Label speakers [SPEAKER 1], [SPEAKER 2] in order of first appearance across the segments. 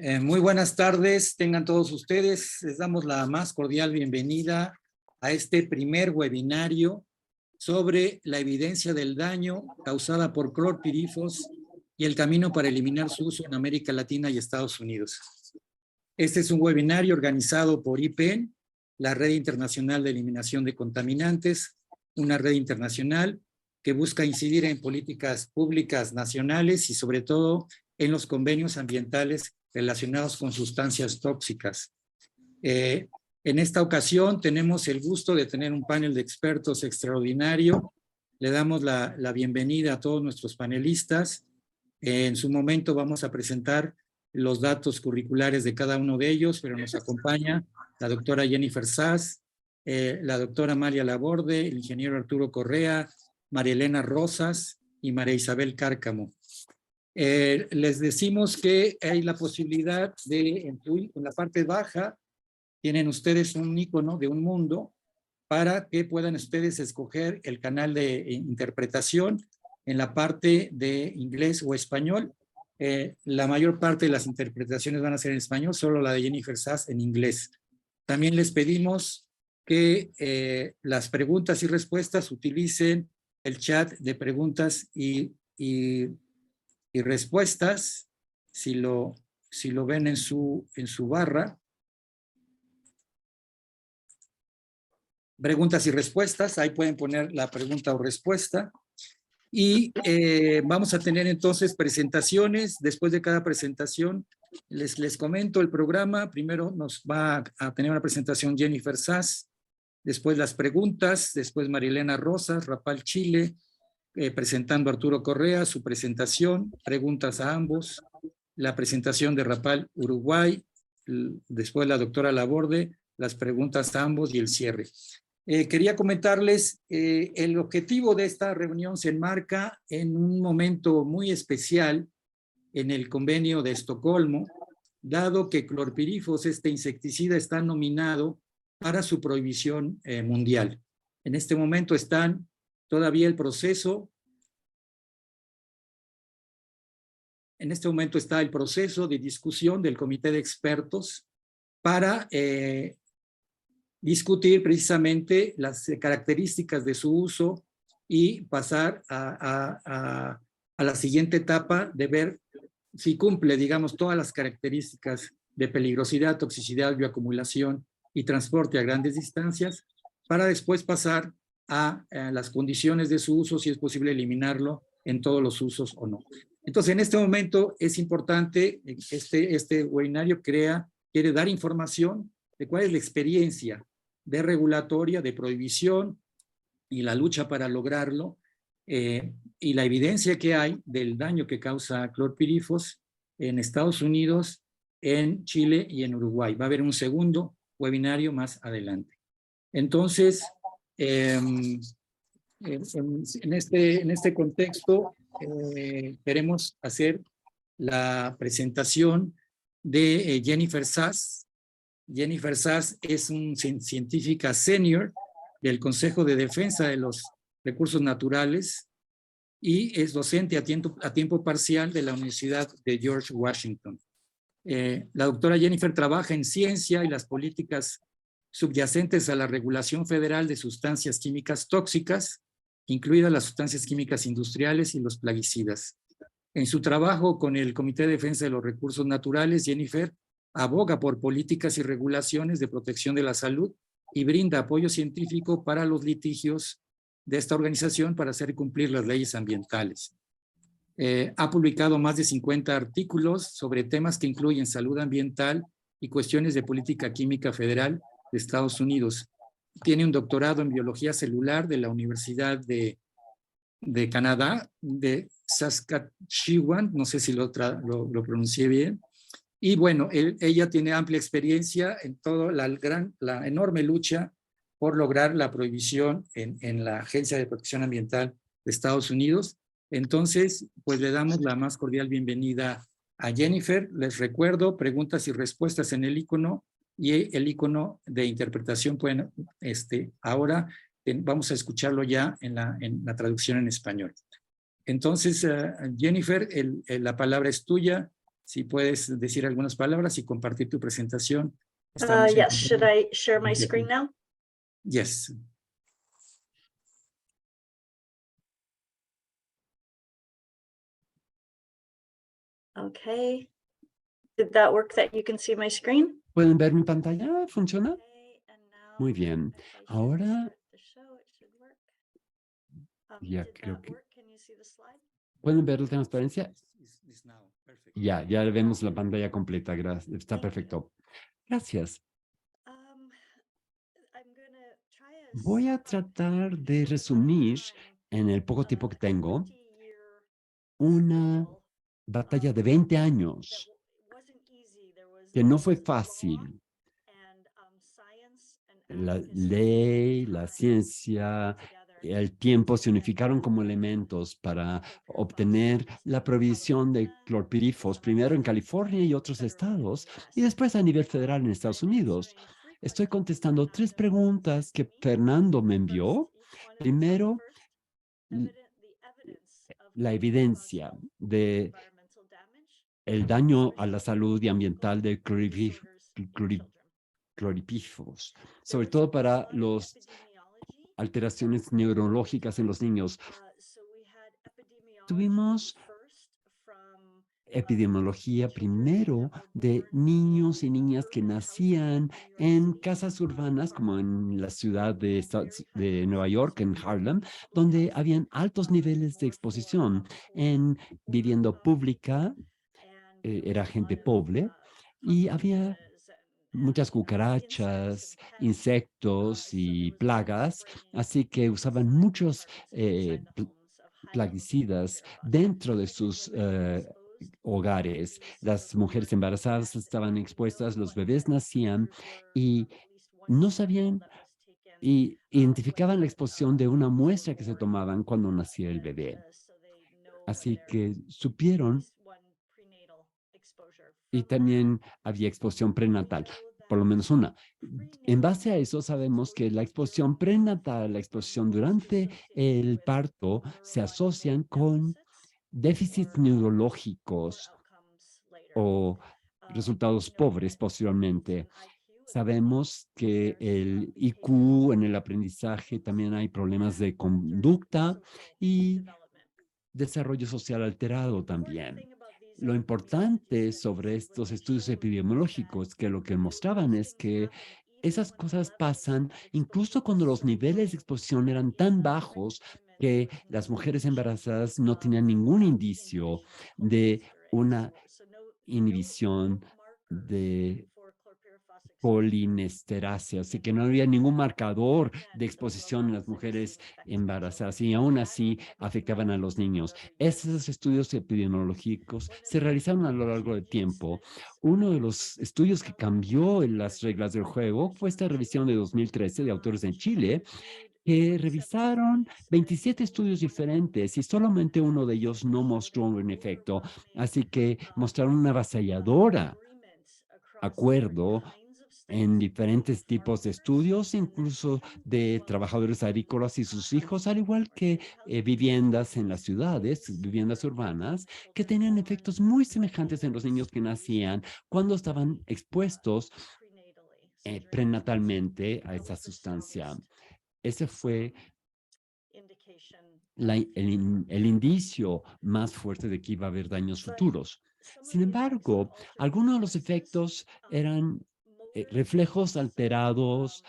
[SPEAKER 1] Muy buenas tardes, tengan todos ustedes. Les damos la más cordial bienvenida a este primer webinario sobre la evidencia del daño causada por clorpirifos y el camino para eliminar su uso en América Latina y Estados Unidos. Este es un webinario organizado por IPEN, la Red Internacional de Eliminación de Contaminantes, una red internacional que busca incidir en políticas públicas nacionales y sobre todo en los convenios ambientales relacionados con sustancias tóxicas. En esta ocasión tenemos el gusto de tener un panel de expertos extraordinario. Le damos la bienvenida a todos nuestros panelistas. En su momento vamos a presentar los datos curriculares de cada uno de ellos, pero nos acompaña la doctora Jennifer Sass, la doctora María Laborde, el ingeniero Arturo Correa, María Elena Rosas y María Isabel Cárcamo. Les decimos que hay la posibilidad de, en la parte baja, tienen ustedes un icono de un mundo para que puedan ustedes escoger el canal de interpretación en la parte de inglés o español. La mayor parte de las interpretaciones van a ser en español, solo la de Jennifer Sass en inglés. También les pedimos que las preguntas y respuestas utilicen el chat de preguntas y respuestas, si lo ven en su barra. Preguntas y respuestas, ahí pueden poner la pregunta o respuesta. Y vamos a tener entonces presentaciones. Después de cada presentación, les comento el programa. Primero nos va a tener una presentación Jennifer Sass, después las preguntas, después Marilena Rosas, Rapal Chile, presentando a Arturo Correa, su presentación, preguntas a ambos, la presentación de Rapal Uruguay, después la doctora Laborde, las preguntas a ambos y el cierre. Quería comentarles, el objetivo de esta reunión se enmarca en un momento muy especial en el convenio de Estocolmo, dado que clorpirifos, este insecticida, está nominado para su prohibición mundial. En este momento están todavía el proceso. En este momento está el proceso de discusión del comité de expertos para discutir precisamente las características de su uso y pasar a la siguiente etapa de ver si cumple, digamos, todas las características de peligrosidad, toxicidad, bioacumulación y transporte a grandes distancias, para después pasar a las condiciones de su uso, si es posible eliminarlo en todos los usos o no. Entonces, en este momento es importante, este webinario quiere dar información de cuál es la experiencia de regulatoria, de prohibición y la lucha para lograrlo, y la evidencia que hay del daño que causa clorpirifos en Estados Unidos, en Chile y en Uruguay. Va a haber un segundo webinario más adelante. Entonces, en este contexto, queremos hacer la presentación de Jennifer Sass. Jennifer Sass es una científica senior del Consejo de Defensa de los Recursos Naturales y es docente a tiempo parcial de la Universidad de George Washington. La doctora Jennifer trabaja en ciencia y las políticas subyacentes a la regulación federal de sustancias químicas tóxicas, incluidas las sustancias químicas industriales y los plaguicidas. En su trabajo con el Comité de Defensa de los Recursos Naturales, Jennifer aboga por políticas y regulaciones de protección de la salud y brinda apoyo científico para los litigios de esta organización para hacer cumplir las leyes ambientales. Ha publicado más de 50 artículos sobre temas que incluyen salud ambiental y cuestiones de política química federal de Estados Unidos. Tiene un doctorado en biología celular de la Universidad de Canadá, de Saskatchewan, no sé si lo pronuncié bien. Y bueno, ella tiene amplia experiencia en toda la enorme lucha por lograr la prohibición en la Agencia de Protección Ambiental de Estados Unidos. Entonces, pues le damos la más cordial bienvenida a Jennifer. Les recuerdo, preguntas y respuestas en el icono y el icono de interpretación pueden, ahora vamos a escucharlo ya en la traducción en español. Entonces, Jennifer, la palabra es tuya. Si puedes decir algunas palabras y compartir tu presentación. Estamos
[SPEAKER 2] Yes, should I share my screen now?
[SPEAKER 1] Yes.
[SPEAKER 2] Okay. Did that work that you can see my screen?
[SPEAKER 3] ¿Pueden ver mi pantalla? ¿Funciona?
[SPEAKER 2] Okay, and now
[SPEAKER 3] Muy bien.
[SPEAKER 2] if I hit
[SPEAKER 3] Ahora
[SPEAKER 2] start the show, it should work.
[SPEAKER 3] ya
[SPEAKER 2] Did
[SPEAKER 3] creo
[SPEAKER 2] that
[SPEAKER 3] que...
[SPEAKER 2] work? Can you see the slide?
[SPEAKER 3] ¿Pueden ver la transparencia?
[SPEAKER 1] It's now. Perfect.
[SPEAKER 3] Ya vemos la pantalla completa. Gracias. Está
[SPEAKER 2] Thank you.
[SPEAKER 3] perfecto. Gracias.
[SPEAKER 2] I'm gonna try a
[SPEAKER 3] Voy a tratar de resumir en el poco tiempo que tengo una batalla de 20 años que no fue fácil. La ley, la ciencia, el tiempo se unificaron como elementos para obtener la prohibición de clorpirifos, primero en California y otros estados, y después a nivel federal en Estados Unidos. Estoy contestando 3 preguntas que Fernando me envió. Primero, la evidencia de el daño a la salud y ambiental de clorpífos, sobre todo para las alteraciones neurológicas en los niños. Tuvimos epidemiología primero de niños y niñas que nacían en casas urbanas, como en la ciudad de Nueva York, en Harlem, donde habían altos niveles de exposición en vivienda pública, era gente pobre, y había muchas cucarachas, insectos y plagas, así que usaban muchos plaguicidas dentro de sus hogares. Las mujeres embarazadas estaban expuestas, los bebés nacían y no sabían y identificaban la exposición de una muestra que se tomaban cuando nacía el bebé. Así que supieron, y también había exposición prenatal, por lo menos una. En base a eso sabemos que la exposición prenatal, la exposición durante el parto, se asocian con déficits neurológicos o resultados pobres posteriormente. Sabemos que el IQ en el aprendizaje también hay problemas de conducta y desarrollo social alterado también. Lo importante sobre estos estudios epidemiológicos que lo que mostraban es que esas cosas pasan incluso cuando los niveles de exposición eran tan bajos que las mujeres embarazadas no tenían ningún indicio de una inhibición de polinesterasia, así que no había ningún marcador de exposición en las mujeres embarazadas y aún así afectaban a los niños. Esos estudios epidemiológicos se realizaron a lo largo del tiempo. Uno de los estudios que cambió en las reglas del juego fue esta revisión de 2013 de autores en Chile, que revisaron 27 estudios diferentes y solamente uno de ellos no mostró un efecto. Así que mostraron una avasalladora acuerdo en diferentes tipos de estudios, incluso de trabajadores agrícolas y sus hijos, al igual que viviendas en las ciudades, viviendas urbanas, que tenían efectos muy semejantes en los niños que nacían cuando estaban expuestos prenatalmente a esa sustancia. Ese fue el indicio más fuerte de que iba a haber daños futuros. Sin embargo, algunos de los efectos eran reflejos alterados,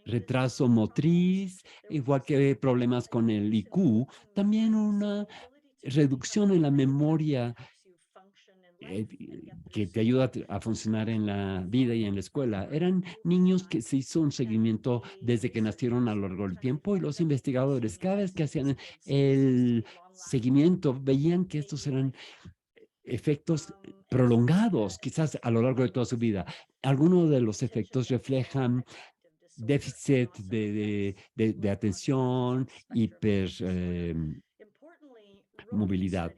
[SPEAKER 3] retraso motriz, igual que problemas con el IQ, también una reducción en la memoria que te ayuda a funcionar en la vida y en la escuela. Eran niños que se hizo un seguimiento desde que nacieron a lo largo del tiempo y los investigadores cada vez que hacían el seguimiento veían que estos eran efectos prolongados, quizás a lo largo de toda su vida. Algunos de los efectos reflejan déficit de atención, movilidad.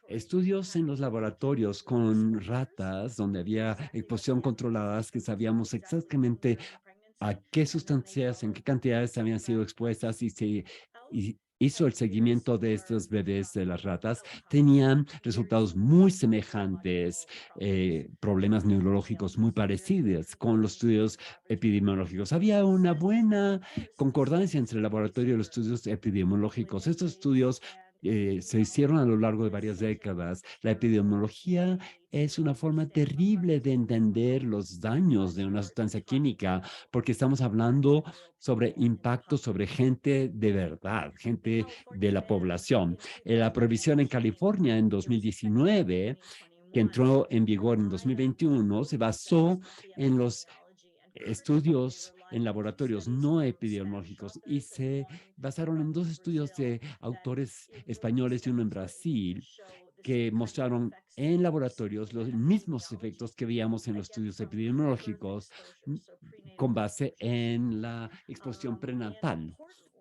[SPEAKER 3] Estudios en los laboratorios con ratas, donde había exposición controladas, que sabíamos exactamente a qué sustancias, en qué cantidades habían sido expuestas y hizo el seguimiento de estos bebés de las ratas, tenían resultados muy semejantes, problemas neurológicos muy parecidos con los estudios epidemiológicos. Había una buena concordancia entre el laboratorio y los estudios epidemiológicos. Estos estudios se hicieron a lo largo de varias décadas. La epidemiología es una forma terrible de entender los daños de una sustancia química, porque estamos hablando sobre impactos sobre gente de verdad, gente de la población. La prohibición en California en 2019, que entró en vigor en 2021, se basó en los estudios en laboratorios no epidemiológicos y se basaron en dos estudios de autores españoles y uno en Brasil que mostraron en laboratorios los mismos efectos que veíamos en los estudios epidemiológicos con base en la exposición prenatal.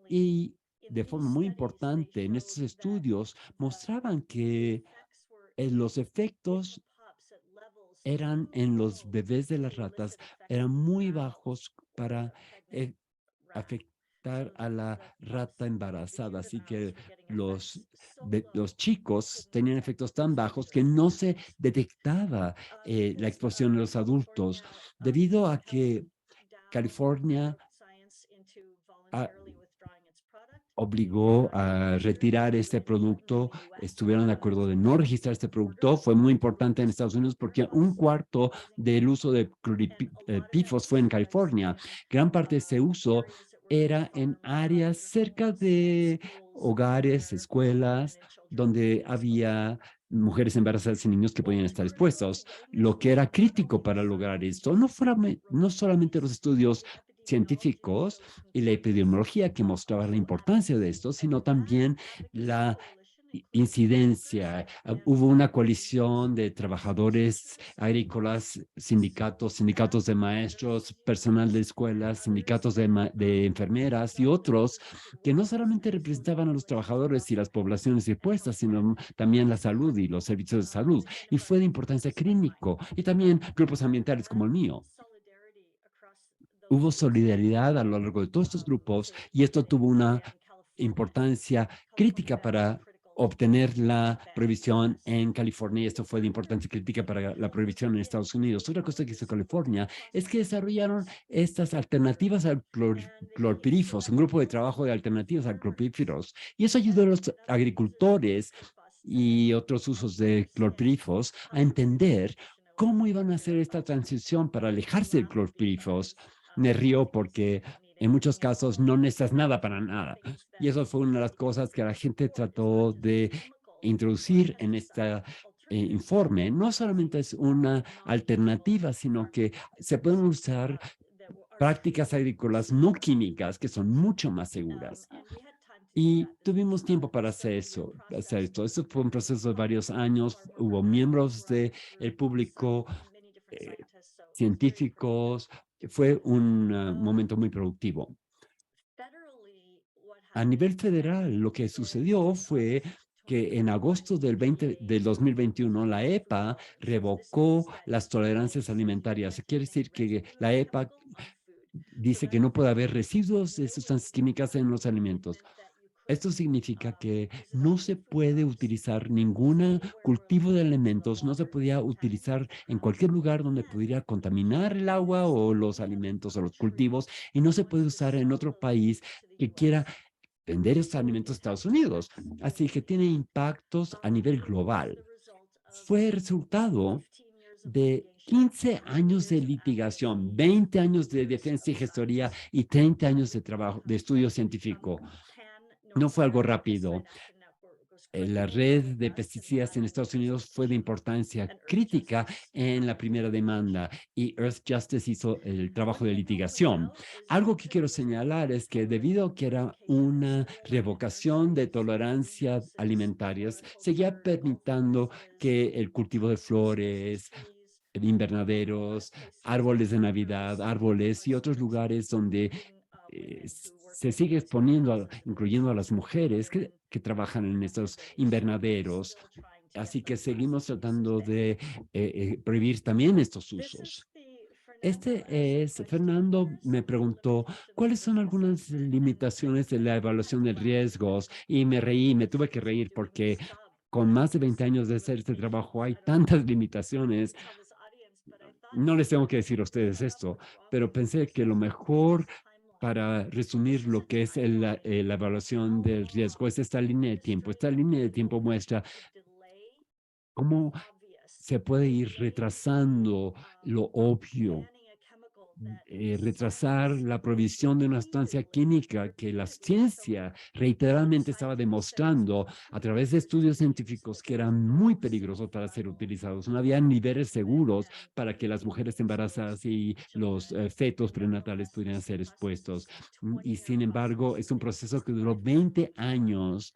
[SPEAKER 3] Y de forma muy importante, en estos estudios mostraban que los efectos eran en los bebés de las ratas, eran muy bajos para afectar a la rata embarazada. Así que los chicos tenían efectos tan bajos que no se detectaba la exposición en los adultos, debido a que California obligó a retirar este producto. Estuvieron de acuerdo de no registrar este producto. Fue muy importante en Estados Unidos porque un cuarto del uso de PFOS fue en California. Gran parte de ese uso era en áreas cerca de hogares, escuelas, donde había mujeres embarazadas y niños que podían estar expuestos, lo que era crítico para lograr esto. No solamente los estudios científicos y la epidemiología que mostraba la importancia de esto, sino también la incidencia. Hubo una coalición de trabajadores agrícolas, sindicatos de maestros, personal de escuelas, sindicatos de enfermeras y otros que no solamente representaban a los trabajadores y las poblaciones expuestas, sino también la salud y los servicios de salud. Y fue de importancia clínico y también grupos ambientales como el mío. Hubo solidaridad a lo largo de todos estos grupos y esto tuvo una importancia crítica para obtener la prohibición en California y esto fue de importancia crítica para la prohibición en Estados Unidos. Otra cosa que hizo California es que desarrollaron estas alternativas al clorpirifos, un grupo de trabajo de alternativas al clorpirifos, y eso ayudó a los agricultores y otros usos de clorpirifos a entender cómo iban a hacer esta transición para alejarse del clorpirifos. Me río porque en muchos casos no necesitas nada para nada. Y eso fue una de las cosas que la gente trató de introducir en este informe. No solamente es una alternativa, sino que se pueden usar prácticas agrícolas no químicas que son mucho más seguras. Y tuvimos tiempo para hacer esto. Eso fue un proceso de varios años. Hubo miembros del público, científicos. Fue un momento muy productivo. A nivel federal, lo que sucedió fue que en agosto del 2021, la EPA revocó las tolerancias alimentarias. Quiere decir que la EPA dice que no puede haber residuos de sustancias químicas en los alimentos. Esto significa que no se puede utilizar ningún cultivo de alimentos, no se podía utilizar en cualquier lugar donde pudiera contaminar el agua o los alimentos o los cultivos, y no se puede usar en otro país que quiera vender esos alimentos a Estados Unidos. Así que tiene impactos a nivel global. Fue resultado de 15 años de litigación, 20 años de defensa y gestoría y 30 años de trabajo, de estudio científico. No fue algo rápido. La red de pesticidas en Estados Unidos fue de importancia crítica en la primera demanda y Earth Justice hizo el trabajo de litigación. Algo que quiero señalar es que debido a que era una revocación de tolerancias alimentarias, seguía permitiendo que el cultivo de flores, de invernaderos, árboles de Navidad, árboles y otros lugares donde se sigue exponiendo, incluyendo a las mujeres que trabajan en estos invernaderos. Así que seguimos tratando de prohibir también estos usos. Fernando me preguntó, ¿cuáles son algunas limitaciones de la evaluación de riesgos? Y me reí, me tuve que reír porque con más de 20 años de hacer este trabajo hay tantas limitaciones. No les tengo que decir a ustedes esto, pero pensé que lo mejor para resumir lo que es la evaluación del riesgo es esta línea de tiempo. Esta línea de tiempo muestra cómo se puede ir retrasando lo obvio, retrasar la provisión de una sustancia química que la ciencia reiteradamente estaba demostrando a través de estudios científicos que eran muy peligrosos para ser utilizados. No había niveles seguros para que las mujeres embarazadas y los fetos prenatales pudieran ser expuestos. Y sin embargo, es un proceso que duró 20 años.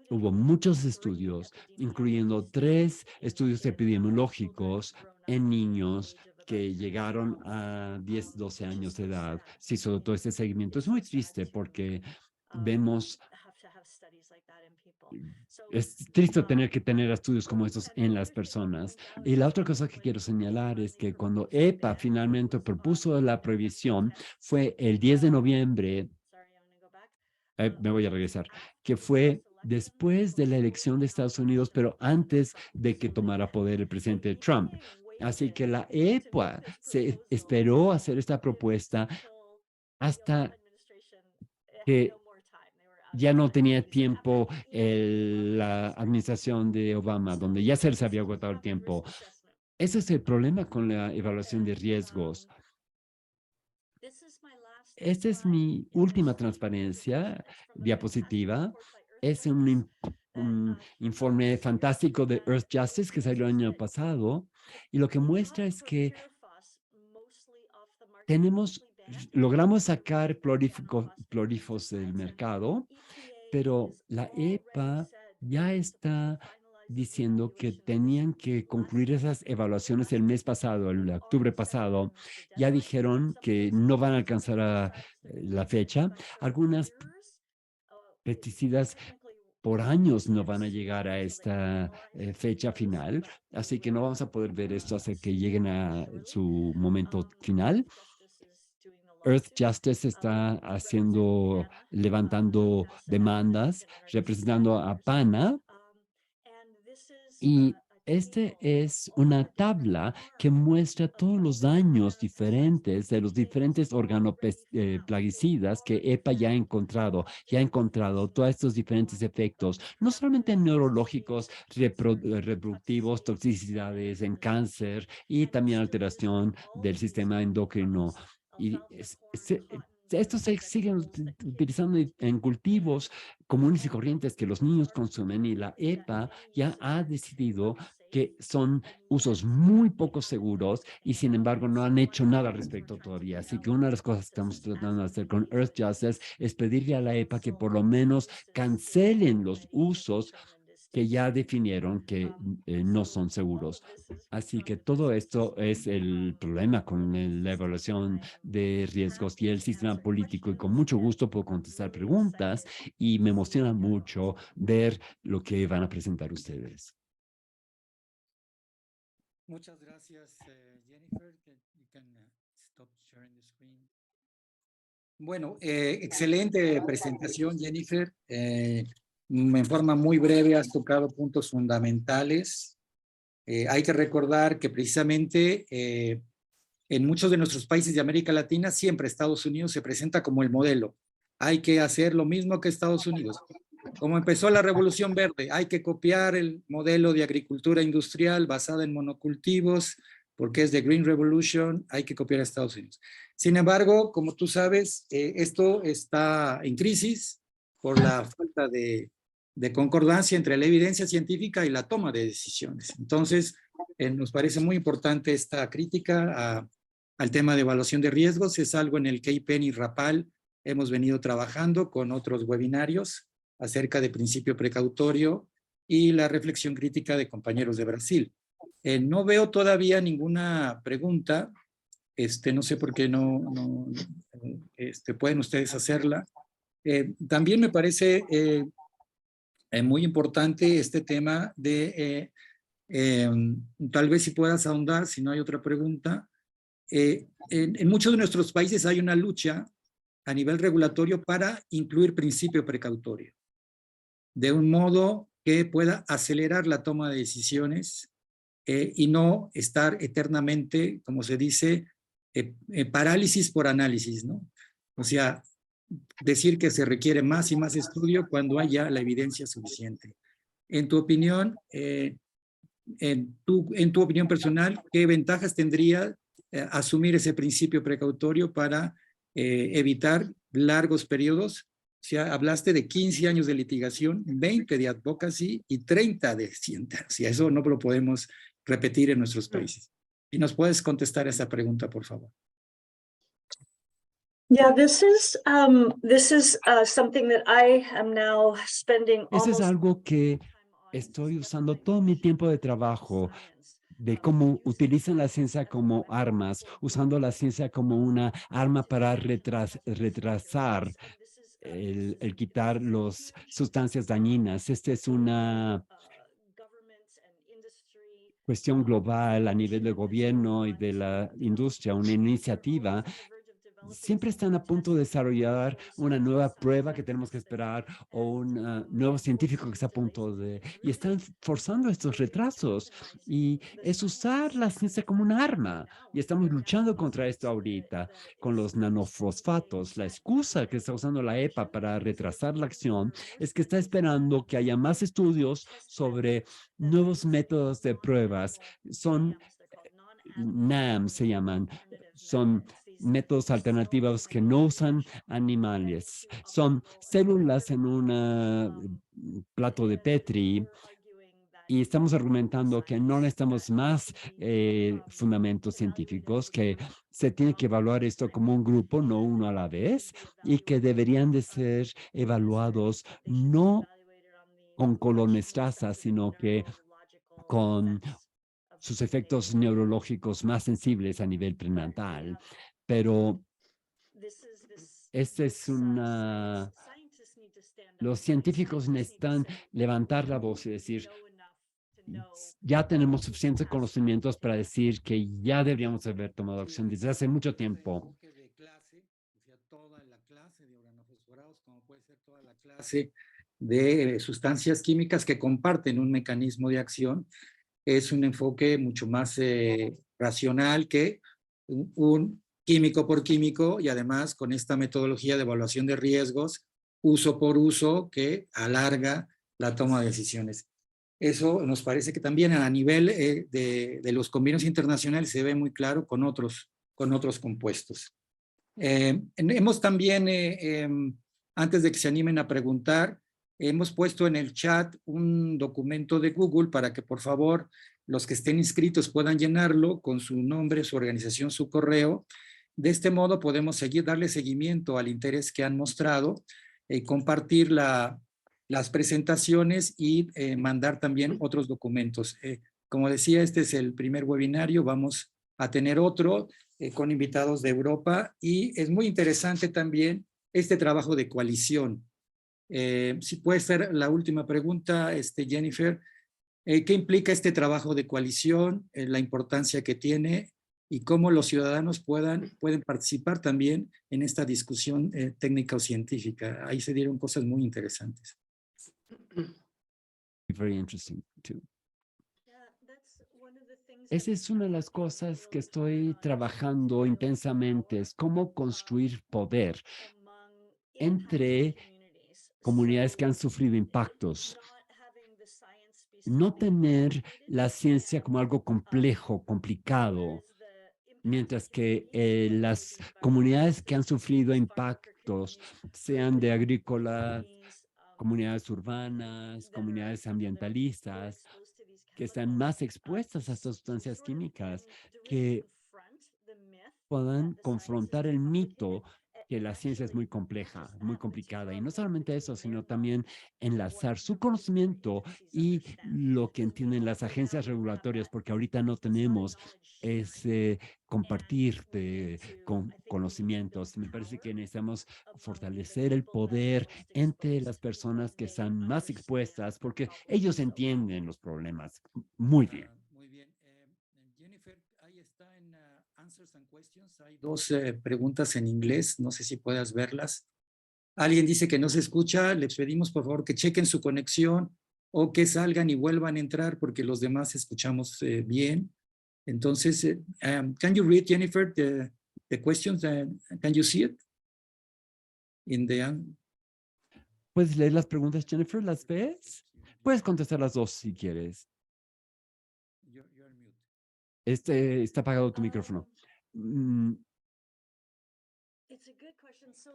[SPEAKER 3] Hubo muchos estudios, incluyendo 3 estudios epidemiológicos en niños que llegaron a 10, 12 años de edad. Se hizo todo este seguimiento. Es muy triste porque vemos, es triste tener que tener estudios como estos en las personas. Y la otra cosa que quiero señalar es que cuando EPA finalmente propuso la prohibición, fue el 10 de noviembre, me voy a regresar, que fue después de la elección de Estados Unidos, pero antes de que tomara poder el presidente Trump. Así que la EPA se esperó hacer esta propuesta hasta que ya no tenía tiempo la administración de Obama, donde ya se les había agotado el tiempo. Ese es el problema con la evaluación de riesgos. Esta es mi última transparencia, diapositiva. Es un informe fantástico de Earth Justice que salió el año pasado. Y lo que muestra es que logramos sacar cloríferos del mercado, pero la EPA ya está diciendo que tenían que concluir esas evaluaciones el mes pasado, el octubre pasado. Ya dijeron que no van a alcanzar la fecha. Algunas pesticidas por años no van a llegar a esta fecha final, así que no vamos a poder ver esto hasta que lleguen a su momento final. Earth Justice está levantando demandas, representando a PANA, y este es una tabla que muestra todos los daños diferentes de los diferentes plaguicidas que EPA ya ha encontrado. Ya ha encontrado todos estos diferentes efectos, no solamente neurológicos, reproductivos, toxicidades en cáncer y también alteración del sistema endocrino. Y estos se siguen utilizando en cultivos comunes y corrientes que los niños consumen, y la EPA ya ha decidido que son usos muy poco seguros y sin embargo no han hecho nada al respecto todavía. Así que una de las cosas que estamos tratando de hacer con Earth Justice es pedirle a la EPA que por lo menos cancelen los usos que ya definieron que no son seguros. Así que todo esto es el problema con la evaluación de riesgos y el sistema político, y con mucho gusto puedo contestar preguntas y me emociona mucho ver lo que van a presentar ustedes.
[SPEAKER 1] Muchas gracias, Jennifer. You can stop sharing the screen. Bueno, excelente presentación, Jennifer. En forma muy breve has tocado puntos fundamentales. Hay que recordar que precisamente en muchos de nuestros países de América Latina siempre Estados Unidos se presenta como el modelo. Hay que hacer lo mismo que Estados Unidos. Como empezó la Revolución Verde, hay que copiar el modelo de agricultura industrial basada en monocultivos, porque es de Green Revolution, hay que copiar a Estados Unidos. Sin embargo, como tú sabes, esto está en crisis por la falta de concordancia entre la evidencia científica y la toma de decisiones. Entonces, nos parece muy importante esta crítica al tema de evaluación de riesgos. Es algo en el que IPEN y RAPAL hemos venido trabajando con otros webinarios acerca de principio precautorio y la reflexión crítica de compañeros de Brasil. No veo todavía ninguna pregunta. No sé por qué no pueden ustedes hacerla. También me parece muy importante este tema de Tal vez si puedas ahondar, si no hay otra pregunta. En muchos de nuestros países hay una lucha a nivel regulatorio para incluir principio precautorio, de un modo que pueda acelerar la toma de decisiones y no estar eternamente, como se dice, parálisis por análisis, ¿no? O sea, decir que se requiere más y más estudio cuando hay ya la evidencia suficiente. En tu opinión, en tu opinión personal, ¿qué ventajas tendría asumir ese principio precautorio para evitar largos periodos? O sea, hablaste de 15 años de litigación, 20 de advocacy y 30 de sentencia. Eso no lo podemos repetir en nuestros países. ¿Y nos puedes contestar esa pregunta, por favor?
[SPEAKER 2] Yeah, this is something that I am now spending
[SPEAKER 3] Eso es
[SPEAKER 2] almost
[SPEAKER 3] algo que
[SPEAKER 2] time on,
[SPEAKER 3] estoy
[SPEAKER 2] is the
[SPEAKER 3] usando todo mi tiempo de trabajo,
[SPEAKER 2] science
[SPEAKER 3] de
[SPEAKER 2] of
[SPEAKER 3] cómo
[SPEAKER 2] using
[SPEAKER 3] utilizan la
[SPEAKER 2] science
[SPEAKER 3] ciencia
[SPEAKER 2] as
[SPEAKER 3] como
[SPEAKER 2] a
[SPEAKER 3] armas,
[SPEAKER 2] tool
[SPEAKER 3] usando la ciencia como una arma para retrasar
[SPEAKER 2] and this is
[SPEAKER 3] el quitar las sustancias dañinas. Esta es una
[SPEAKER 2] governments and industry
[SPEAKER 3] cuestión global a nivel del gobierno y de la industria, una iniciativa. Siempre están a punto de desarrollar una nueva prueba que tenemos que esperar o un nuevo científico que está a punto de... Y están forzando estos retrasos. Y es usar la ciencia como un arma. Y estamos luchando contra esto ahorita con los nanofosfatos. La excusa que está usando la EPA para retrasar la acción es que está esperando que haya más estudios sobre nuevos métodos de pruebas. Son NAM, se llaman. Son métodos alternativos que no usan animales. Son células en un plato de Petri y estamos argumentando que no necesitamos más fundamentos científicos, que se tiene que evaluar esto como un grupo, no uno a la vez, y que deberían de ser evaluados no con colonestrasa, sino que con sus efectos neurológicos más sensibles a nivel prenatal. Pero este es una... Los científicos necesitan levantar la voz y decir, ya tenemos suficientes conocimientos para decir que ya deberíamos haber tomado acción desde hace mucho tiempo.
[SPEAKER 1] De clase, o sea, toda la clase de organofosforados, como puede ser toda la clase de sustancias químicas que comparten un mecanismo de acción, es un enfoque mucho más racional que un químico por químico y además con esta metodología de evaluación de riesgos, uso por uso, que alarga la toma de decisiones. Eso nos parece que también a nivel de los convenios internacionales se ve muy claro con otros compuestos. Hemos también, antes de que se animen a preguntar, hemos puesto en el chat un documento de Google para que por favor los que estén inscritos puedan llenarlo con su nombre, su organización, su correo. De este modo podemos darle seguimiento al interés que han mostrado, compartir las presentaciones y mandar también otros documentos. Como decía, este es el primer webinario, vamos a tener otro con invitados de Europa y es muy interesante también este trabajo de coalición. Si puede ser la última pregunta, Jennifer, ¿qué implica este trabajo de coalición, la importancia que tiene y cómo los ciudadanos pueden participar también en esta discusión técnica o científica? Ahí se dieron cosas muy interesantes.
[SPEAKER 3] Very interesting too. Esa es una de las cosas que estoy trabajando intensamente, es cómo construir poder entre comunidades que han sufrido impactos. No tener la ciencia como algo complejo, complicado, mientras que las comunidades que han sufrido impactos, sean de agrícolas, comunidades urbanas, comunidades ambientalistas, que están más expuestas a estas sustancias químicas, que puedan confrontar el mito que la ciencia es muy compleja, muy complicada. Y no solamente eso, sino también enlazar su conocimiento y lo que entienden las agencias regulatorias, porque ahorita no tenemos ese compartir de conocimientos. Me parece que necesitamos fortalecer el poder entre las personas que están más expuestas, porque ellos entienden los problemas muy bien.
[SPEAKER 1] Muy bien. Jennifer, ahí está en Answers and Questions. Hay dos preguntas en inglés. No sé si puedas verlas. Alguien dice que no se escucha. Les pedimos, por favor, que chequen su conexión o que salgan y vuelvan a entrar porque los demás escuchamos bien. Entonces, can you read, Jennifer, the questions? Can you see it? In the,
[SPEAKER 3] ¿Puedes leer las preguntas, Jennifer? ¿Las ves? Puedes contestar las dos si quieres.
[SPEAKER 1] you're mute.
[SPEAKER 3] Está apagado tu micrófono.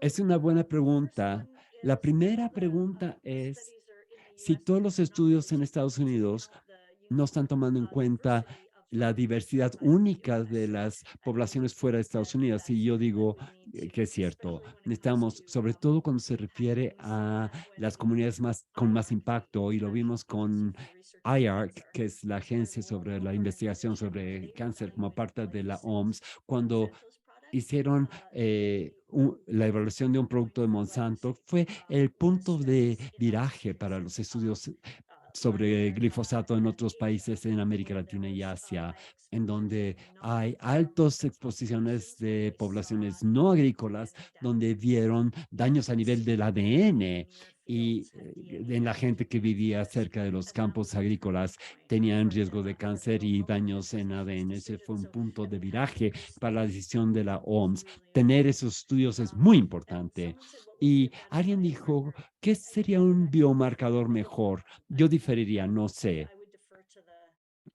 [SPEAKER 3] Es una buena pregunta. La primera pregunta es si todos los estudios en Estados Unidos no están tomando en cuenta la diversidad única de las poblaciones fuera de Estados Unidos. Y yo digo que es cierto. Necesitamos, sobre todo cuando se refiere a las comunidades con más impacto, y lo vimos con IARC, que es la agencia sobre la investigación sobre cáncer como parte de la OMS, cuando hicieron la evaluación de un producto de Monsanto, fue el punto de viraje para los estudios sobre glifosato en otros países en América Latina y Asia, en donde hay altas exposiciones de poblaciones no agrícolas, donde vieron daños a nivel del ADN y en la gente que vivía cerca de los campos agrícolas tenían riesgo de cáncer y daños en ADN. Ese fue un punto de viraje para la decisión de la OMS. Tener esos estudios es muy importante. Y alguien dijo, ¿qué sería un biomarcador mejor? Yo diferiría, no sé.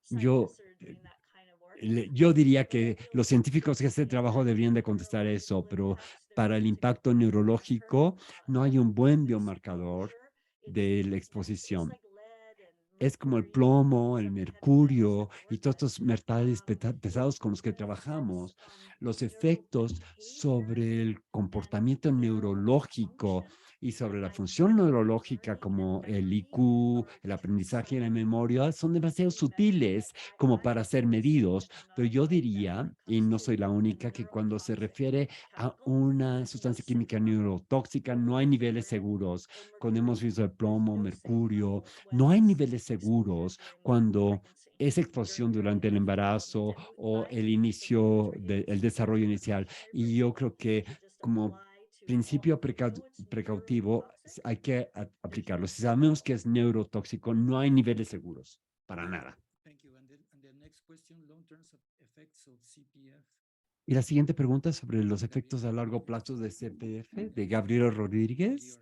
[SPEAKER 3] Yo diría que los científicos que hacen este trabajo deberían de contestar eso, pero para el impacto neurológico no hay un buen biomarcador de la exposición. Es como el plomo, el mercurio y todos estos metales pesados con los que trabajamos. Los efectos sobre el comportamiento neurológico y sobre la función neurológica como el IQ, el aprendizaje y la memoria son demasiado sutiles como para ser medidos. Pero yo diría, y no soy la única, que cuando se refiere a una sustancia química neurotóxica no hay niveles seguros. Cuando hemos visto el plomo, mercurio, no hay niveles seguros cuando esa exposición durante el embarazo o el inicio del desarrollo inicial. Y yo creo que como principio precautivo hay que aplicarlo. Si sabemos que es neurotóxico, no hay niveles seguros para nada. Y la siguiente pregunta es sobre los efectos a largo plazo de CPF de Gabriela Rodríguez.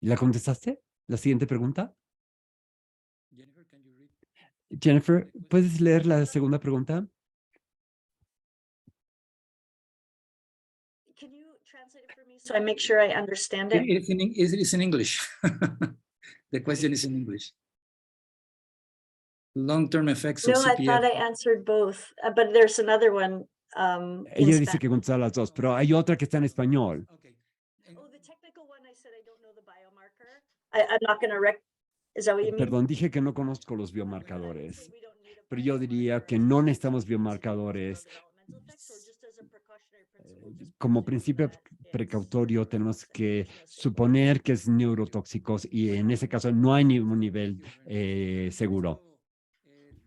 [SPEAKER 3] ¿La contestaste? ¿La siguiente pregunta? Jennifer, ¿puedes leer la segunda pregunta?
[SPEAKER 2] So I make sure I understand it.
[SPEAKER 1] It's in English. The question is in English. Long-term effects of
[SPEAKER 2] No, I thought I
[SPEAKER 1] CPF.
[SPEAKER 2] answered both, but there's another one. In
[SPEAKER 3] Ella dice
[SPEAKER 2] Spanish.
[SPEAKER 3] que contesta las dos, pero hay otra que está en español.
[SPEAKER 1] Okay.
[SPEAKER 2] Oh, the technical one, I said I don't know the biomarker. I'm not going to is that what you mean?
[SPEAKER 3] Perdón, dije que no conozco los biomarcadores, pero yo diría que no necesitamos biomarcadores. Como principio precautorio tenemos que suponer que es neurotóxico y en ese caso no hay ningún nivel seguro.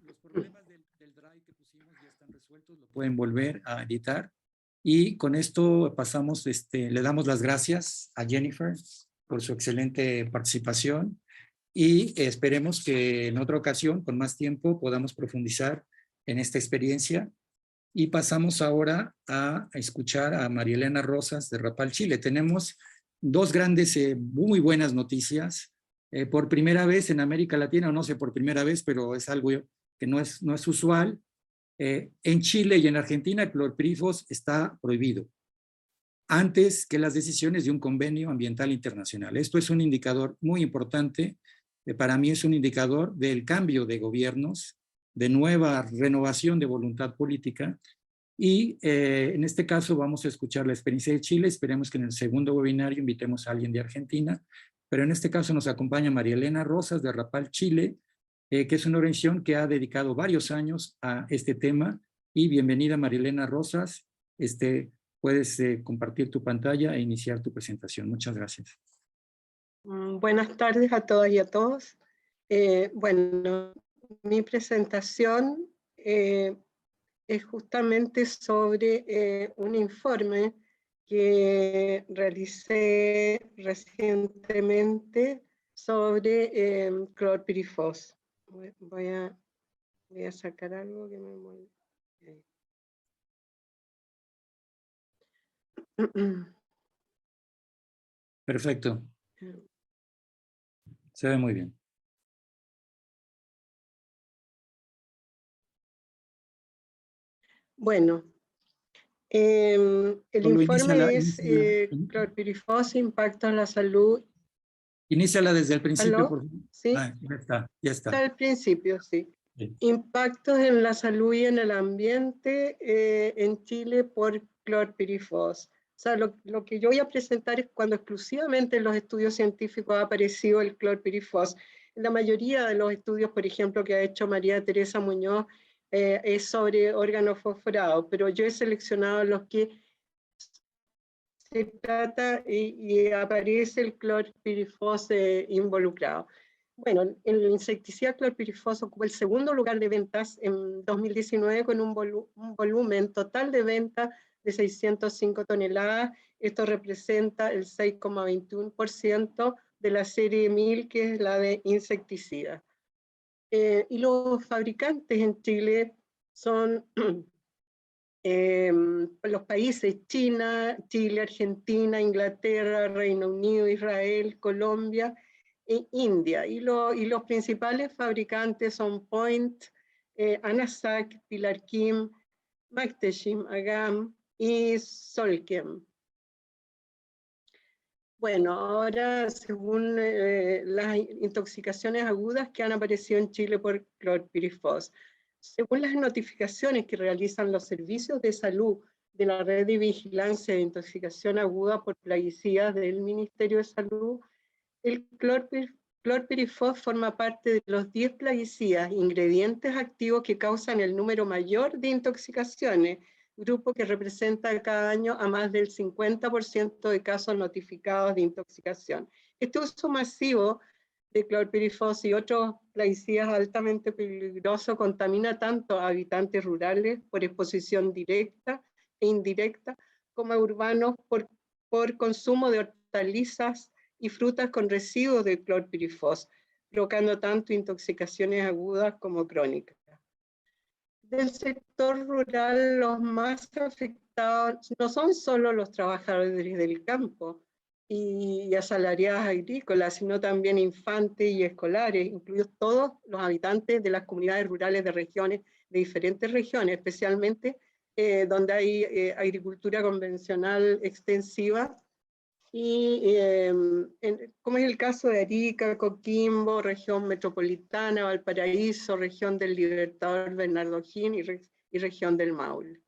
[SPEAKER 1] Los problemas del drive que pusimos ya están resueltos, lo pueden volver a editar. Y con esto pasamos, le damos las gracias a Jennifer por su excelente participación y esperemos que en otra ocasión, con más tiempo, podamos profundizar en esta experiencia. Y pasamos ahora a escuchar a María Elena Rosas de Rapal, Chile. Tenemos dos grandes, muy buenas noticias. Por primera vez en América Latina, o no sé por primera vez, pero es algo que no es usual. En Chile y en Argentina el clorpirifos está prohibido antes que las decisiones de un convenio ambiental internacional. Esto es un indicador muy importante. Para mí es un indicador del cambio de gobiernos, de nueva renovación de voluntad política Y en este caso vamos a escuchar la experiencia de Chile. Esperemos que en el segundo webinario invitemos a alguien de Argentina, pero en este caso nos acompaña María Elena Rosas de Rapal, Chile, que es una organización que ha dedicado varios años a este tema. Y bienvenida, María Elena Rosas. Puedes compartir tu pantalla e iniciar tu presentación. Muchas gracias.
[SPEAKER 4] Buenas tardes a todas y a todos. Bueno, mi presentación es justamente sobre un informe que realicé recientemente sobre clorpirifos. Voy a sacar algo que me mueve.
[SPEAKER 1] Perfecto. Se ve muy bien.
[SPEAKER 4] Bueno, el
[SPEAKER 1] Solo
[SPEAKER 4] informe es
[SPEAKER 1] iníciala.
[SPEAKER 4] clorpirifos, impacto en la salud.
[SPEAKER 1] Iníciala desde el principio,
[SPEAKER 4] ¿Aló?
[SPEAKER 1] por favor.
[SPEAKER 4] ¿Sí?
[SPEAKER 1] Ya está, ya está.
[SPEAKER 4] Al principio, sí.
[SPEAKER 1] Bien.
[SPEAKER 4] Impactos en la salud y en el ambiente en Chile por clorpirifos. O sea, lo que yo voy a presentar es cuando exclusivamente en los estudios científicos ha aparecido el clorpirifos. En la mayoría de los estudios, por ejemplo, que ha hecho María Teresa Muñoz, es sobre órganos fosforados, pero yo he seleccionado los que se trata y aparece el clorpirifos involucrado. Bueno, el insecticida clorpirifos ocupa el segundo lugar de ventas en 2019 con un volumen total de venta de 605 toneladas. Esto representa el 6,21% de la serie 1000, que es la de insecticidas. Y los fabricantes en Chile son los países China, Chile, Argentina, Inglaterra, Reino Unido, Israel, Colombia e India. Y los principales fabricantes son Point, Anasac, Pilar Kim, Macteshim, Agam y Solchem. Bueno, ahora según las intoxicaciones agudas que han aparecido en Chile por clorpirifos, según las notificaciones que realizan los servicios de salud de la red de vigilancia de intoxicación aguda por plaguicidas del Ministerio de Salud, el clorpirifos forma parte de los 10 plaguicidas, ingredientes activos que causan el número mayor de intoxicaciones, grupo que representa cada año a más del 50% de casos notificados de intoxicación. Este uso masivo de clorpirifos y otros plaguicidas altamente peligrosos contamina tanto a habitantes rurales por exposición directa e indirecta, como a urbanos por consumo de hortalizas y frutas con residuos de clorpirifos, provocando tanto intoxicaciones agudas como crónicas. Del sector rural, los más afectados no son solo los trabajadores del campo y asalariadas agrícolas, sino también infantes y escolares, incluidos todos los habitantes de las comunidades rurales de regiones, de diferentes regiones, especialmente donde hay agricultura convencional extensiva, y como es el caso de Arica, Coquimbo, región metropolitana, Valparaíso, región del Libertador Bernardo O'Higgins y región del Maule.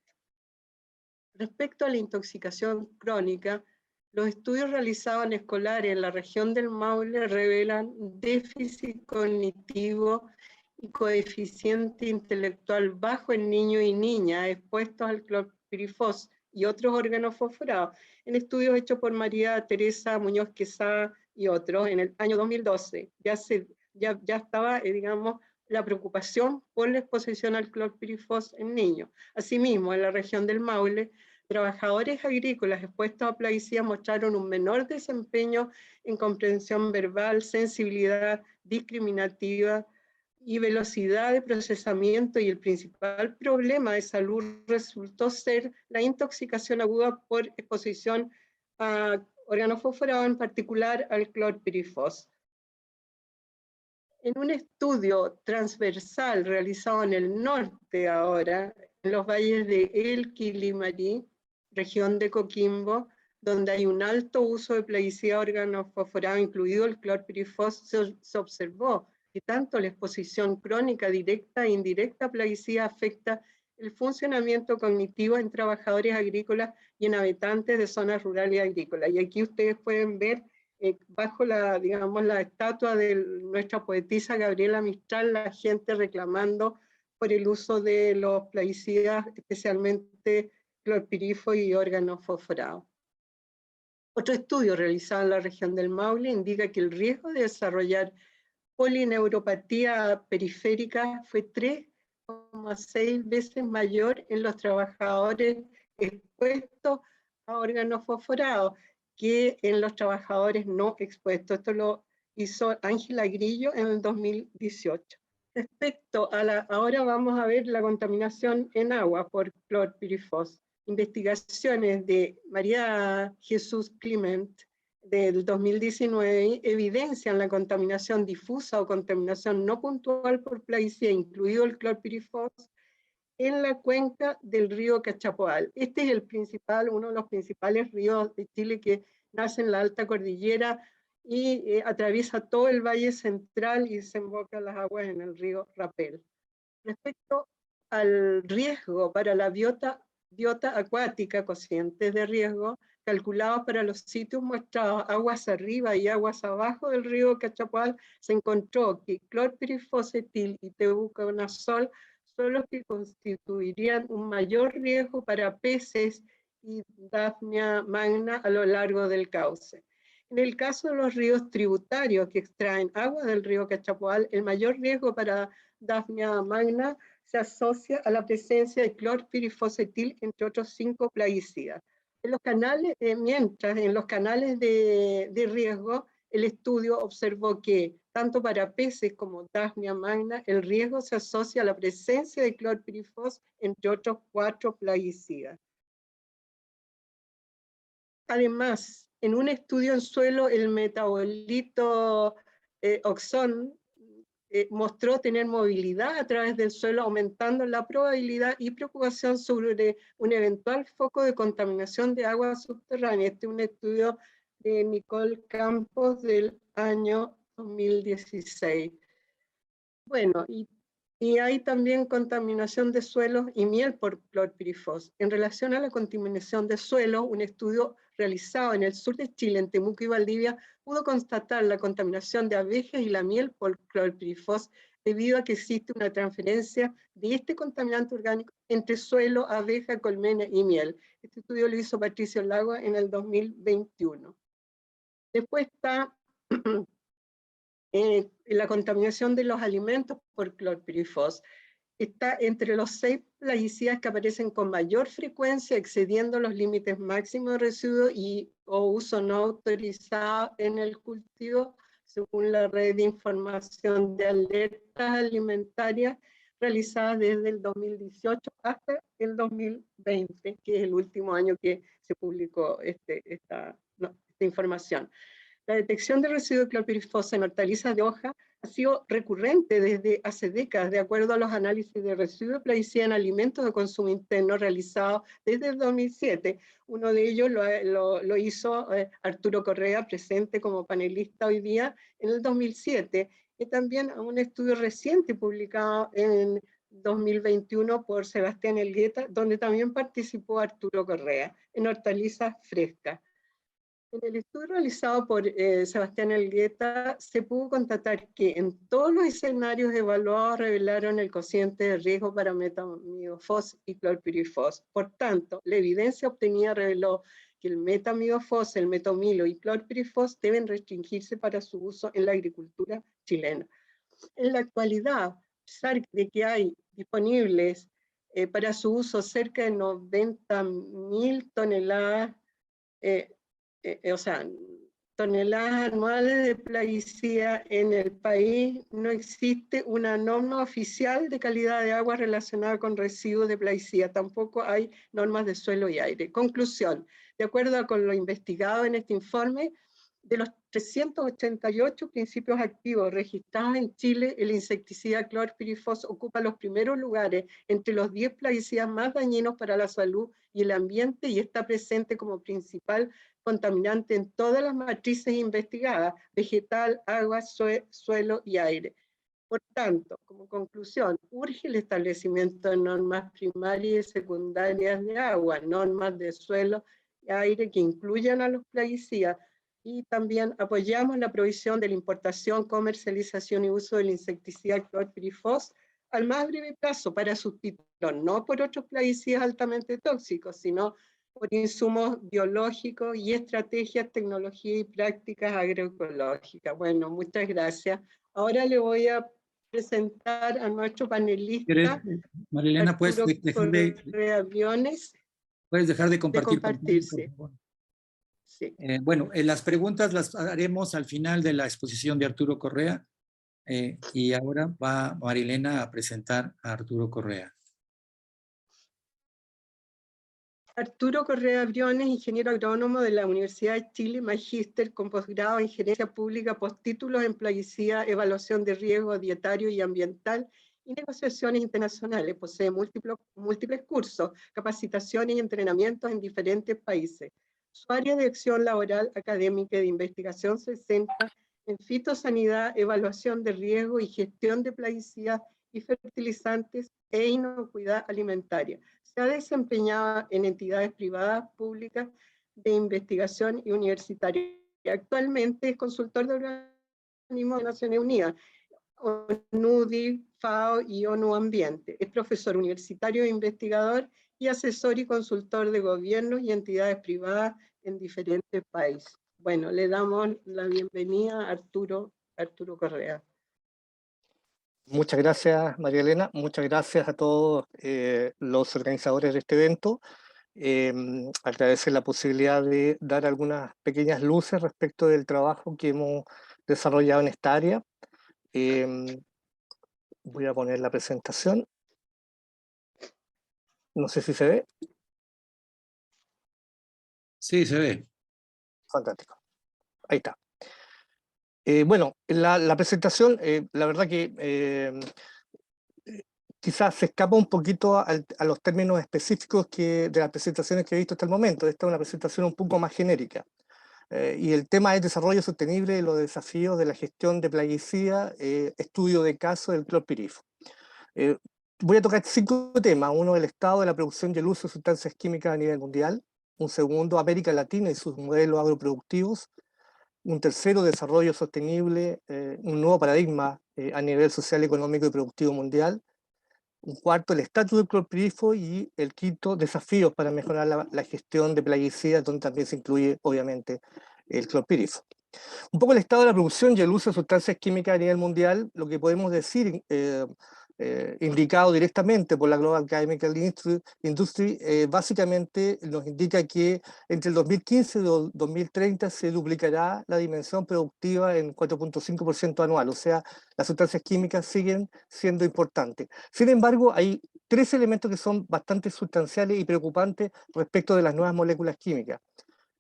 [SPEAKER 4] Respecto a la intoxicación crónica, los estudios realizados en escolares en la región del Maule revelan déficit cognitivo y coeficiente intelectual bajo en niños y niñas expuestos al clorpirifos y otros órganos fosforados, en estudios hechos por María Teresa Muñoz Quesada y otros en el año 2012. Ya estaba, digamos, la preocupación por la exposición al clorpirifos en niños. Asimismo, en la región del Maule, trabajadores agrícolas expuestos a plaguicidas mostraron un menor desempeño en comprensión verbal, sensibilidad discriminativa y velocidad de procesamiento, y el principal problema de salud resultó ser la intoxicación aguda por exposición a órganos fosforados, en particular al clorpirifos. En un estudio transversal realizado en el norte ahora, en los valles de El Quilimarí, región de Coquimbo, donde hay un alto uso de plaguicida órganos fosforados, incluido el clorpirifos, se observó que tanto la exposición crónica directa e indirecta a plaguicida afecta el funcionamiento cognitivo en trabajadores agrícolas y en habitantes de zonas rurales y agrícolas. Y aquí ustedes pueden ver bajo digamos, la estatua de nuestra poetisa Gabriela Mistral, la gente reclamando por el uso de los plaguicidas, especialmente clorpirifos y órganos fosforados. Otro estudio realizado en la región del Maule indica que el riesgo de desarrollar polineuropatía periférica fue 3,6 veces mayor en los trabajadores expuestos a órganos fosforados que en los trabajadores no expuestos. Esto lo hizo Ángela Grillo en el 2018. Respecto a ahora vamos a ver la contaminación en agua por clorpirifos. Investigaciones de María Jesús Clement del 2019 evidencian la contaminación difusa o contaminación no puntual por plaguicida, incluido el clorpirifos, en la cuenca del río Cachapoal. Este es uno de los principales ríos de Chile que nace en la alta cordillera y atraviesa todo el Valle Central y desemboca las aguas en el río Rapel. Respecto al riesgo para la biota acuática, cocientes de riesgo, calculados para los sitios muestrados aguas arriba y aguas abajo del río Cachapoal, se encontró que clorpirifosetil y tebuconazol son los que constituirían un mayor riesgo para peces y Daphnia magna a lo largo del cauce. En el caso de los ríos tributarios que extraen agua del río Cachapoal, el mayor riesgo para Daphnia magna se asocia a la presencia de clorpirifosetil, entre otros 5 plaguicidas. En los canales, mientras en los canales de riesgo, el estudio observó que tanto para peces como Daphnia magna, el riesgo se asocia a la presencia de clorpirifos, entre otros 4 plaguicidas. Además, en un estudio en suelo, el metabolito oxón mostró tener movilidad a través del suelo, aumentando la probabilidad y preocupación sobre un eventual foco de contaminación de agua subterránea. Este es un estudio de Nicole Campos del año 2016. Bueno, y hay también contaminación de suelos y miel por clorpirifos. En relación a la contaminación de suelos, un estudio realizado en el sur de Chile, en Temuco y Valdivia, pudo constatar la contaminación de abejas y la miel por clorpirifos debido a que existe una transferencia de este contaminante orgánico entre suelo, abeja, colmena y miel. Este estudio lo hizo Patricio Lago en el 2021. Después está la contaminación de los alimentos por clorpirifos. Está entre los 6 plaguicidas que aparecen con mayor frecuencia, excediendo los límites máximos de residuos o uso no autorizado en el cultivo, según la red de información de alertas alimentarias realizada desde el 2018 hasta el 2020, que es el último año que se publicó esta información. La detección de residuos de clorpirifos en hortalizas de hoja ha sido recurrente desde hace décadas, de acuerdo a los análisis de residuos de plaguicida en alimentos de consumo interno realizados desde el 2007. Uno de ellos lo hizo Arturo Correa, presente como panelista hoy día, en el 2007. Y también un estudio reciente publicado en 2021 por Sebastián Elgueta, donde también participó Arturo Correa, en hortalizas frescas. En el estudio realizado por Sebastián Elgueta, se pudo constatar que en todos los escenarios evaluados revelaron el cociente de riesgo para metamidofos y clorpirifos. Por tanto, la evidencia obtenida reveló que el metamidofos, el metomilo y clorpirifos deben restringirse para su uso en la agricultura chilena. En la actualidad, a pesar de que hay disponibles para su uso cerca de 90.000 toneladas, toneladas anuales de plaguicida en el país, no existe una norma oficial de calidad de agua relacionada con residuos de plaguicida, tampoco hay normas de suelo y aire. Conclusión, de acuerdo con lo investigado en este informe, de los 388 principios activos registrados en Chile, el insecticida clorpirifos ocupa los primeros lugares entre los 10 plaguicidas más dañinos para la salud y el ambiente y está presente como principal contaminante en todas las matrices investigadas, vegetal, agua, suelo y aire. Por tanto, como conclusión, urge el establecimiento de normas primarias y secundarias de agua, normas de suelo y aire que incluyan a los plaguicidas, y también apoyamos la provisión de la importación, comercialización y uso del insecticida clorpirifos al más breve plazo para sustituirlo, no por otros plaguicidas altamente tóxicos, sino por insumos biológicos y estrategias, tecnología y prácticas agroecológicas. Bueno, muchas gracias. Ahora le voy a presentar a nuestro panelista,
[SPEAKER 1] Marilena,
[SPEAKER 4] Arturo Correa Briones,
[SPEAKER 1] puedes dejar de
[SPEAKER 4] de
[SPEAKER 1] compartir pantalla,
[SPEAKER 4] compartirse.
[SPEAKER 1] por favor.
[SPEAKER 4] Sí.
[SPEAKER 1] Bueno, las preguntas las haremos al final de la exposición de Arturo Correa, y ahora va Marilena a presentar a Arturo Correa.
[SPEAKER 4] Arturo Correa Briones, ingeniero agrónomo de la Universidad de Chile, magíster con posgrado en gerencia pública, postítulos en plaguicida, evaluación de riesgo dietario y ambiental y negociaciones internacionales. Posee múltiples cursos, capacitaciones y entrenamientos en diferentes países. Su área de acción laboral, académica y de investigación se centra en fitosanidad, evaluación de riesgo y gestión de plaguicidas y fertilizantes e inocuidad alimentaria. Se ha desempeñado en entidades privadas, públicas, de investigación y universitarias. Actualmente es consultor de organismos de Naciones Unidas, ONUDI, FAO y ONU Ambiente. Es profesor universitario e investigador y asesor y consultor de gobiernos y entidades privadas en diferentes países. Bueno, le damos la bienvenida a Arturo Correa.
[SPEAKER 5] Muchas gracias, María Elena. Muchas gracias a todos los organizadores de este evento. Agradecer la posibilidad de dar algunas pequeñas luces respecto del trabajo que hemos desarrollado en esta área. Voy a poner la presentación. No sé si se ve.
[SPEAKER 1] Sí, se ve.
[SPEAKER 5] Fantástico. Ahí está. Bueno, la presentación, la verdad que quizás se escapa un poquito a los términos específicos de las presentaciones que he visto hasta el momento. Esta es una presentación un poco más genérica. Y el tema es desarrollo sostenible de los desafíos de la gestión de plaguicida, estudio de caso del clorpirifo. Voy a tocar 5 temas. Uno, el estado de la producción y el uso de sustancias químicas a nivel mundial. Un segundo, América Latina y sus modelos agroproductivos. Un tercero, desarrollo sostenible, un nuevo paradigma a nivel social, económico y productivo mundial. Un cuarto, el estatus del clorpirifo, y el quinto, desafíos para mejorar la gestión de plaguicidas, donde también se incluye, obviamente, el clorpirifo. Un poco el estado de la producción y el uso de sustancias químicas a nivel mundial, lo que podemos decir, indicado directamente por la Global Chemical Industry, básicamente nos indica que entre el 2015 y el 2030 se duplicará la dimensión productiva en 4.5% anual, o sea, las sustancias químicas siguen siendo importantes. Sin embargo, hay 3 elementos que son bastante sustanciales y preocupantes respecto de las nuevas moléculas químicas.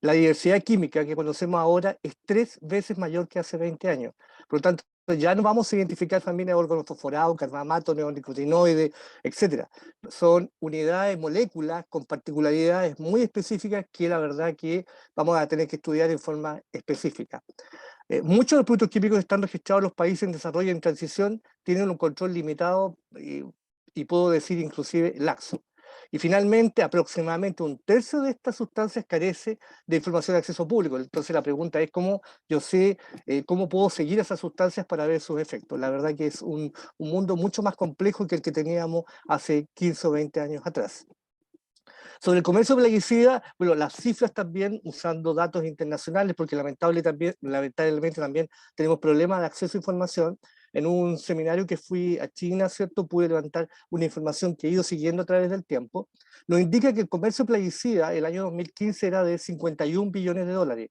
[SPEAKER 5] La diversidad química que conocemos ahora es 3 veces mayor que hace 20 años. Por lo tanto, ya no vamos a identificar familias de organofosforados, carbamato, neonicotinoides, etc. Son unidades, moléculas con particularidades muy específicas que la verdad que vamos a tener que estudiar en forma específica. Muchos de los productos químicos que están registrados en los países en desarrollo y en transición tienen un control limitado y puedo decir inclusive laxo. Y finalmente, aproximadamente un tercio de estas sustancias carece de información de acceso público. Entonces la pregunta es cómo yo sé, cómo puedo seguir esas sustancias para ver sus efectos. La verdad que es un mundo mucho más complejo que el que teníamos hace 15 o 20 años atrás. Sobre el comercio plaguicida, bueno, las cifras también usando datos internacionales, porque lamentablemente también tenemos problemas de acceso a información. En un seminario que fui a China, ¿cierto?, pude levantar una información que he ido siguiendo a través del tiempo. Nos indica que el comercio plaguicida el año 2015 era de 51 billones de dólares.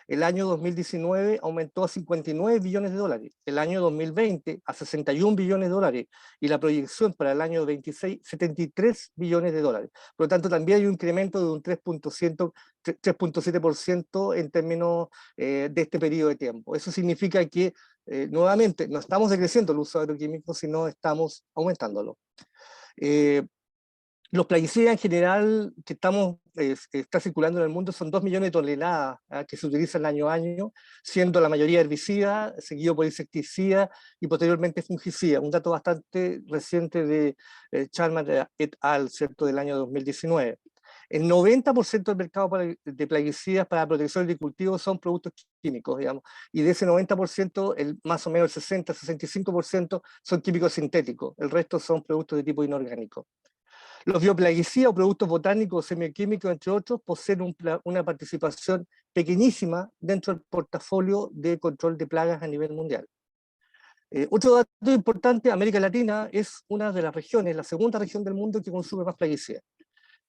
[SPEAKER 5] El año 2019 aumentó a 59 billones de dólares, el año 2020 a 61 billones de dólares y la proyección para el año 26, 73 billones de dólares. Por lo tanto, también hay un incremento de un 3.7% en términos de este periodo de tiempo. Eso significa que, nuevamente, no estamos decreciendo el uso agroquímico, sino estamos aumentándolo. Los plaguicidas en general que está circulando en el mundo son 2 millones de toneladas que se utilizan año a año, siendo la mayoría herbicidas, seguido por insecticidas y posteriormente fungicidas. Un dato bastante reciente de Chalmers et al., ¿cierto?, del año 2019. El 90% del mercado de plaguicidas para protección de cultivos son productos químicos, digamos, y de ese 90%, más o menos el 60-65% son químicos sintéticos, el resto son productos de tipo inorgánico. Los bioplaguicidas o productos botánicos o semioquímicos, entre otros, poseen una participación pequeñísima dentro del portafolio de control de plagas a nivel mundial. Otro dato importante, América Latina es una de las regiones, la segunda región del mundo que consume más plaguicidas.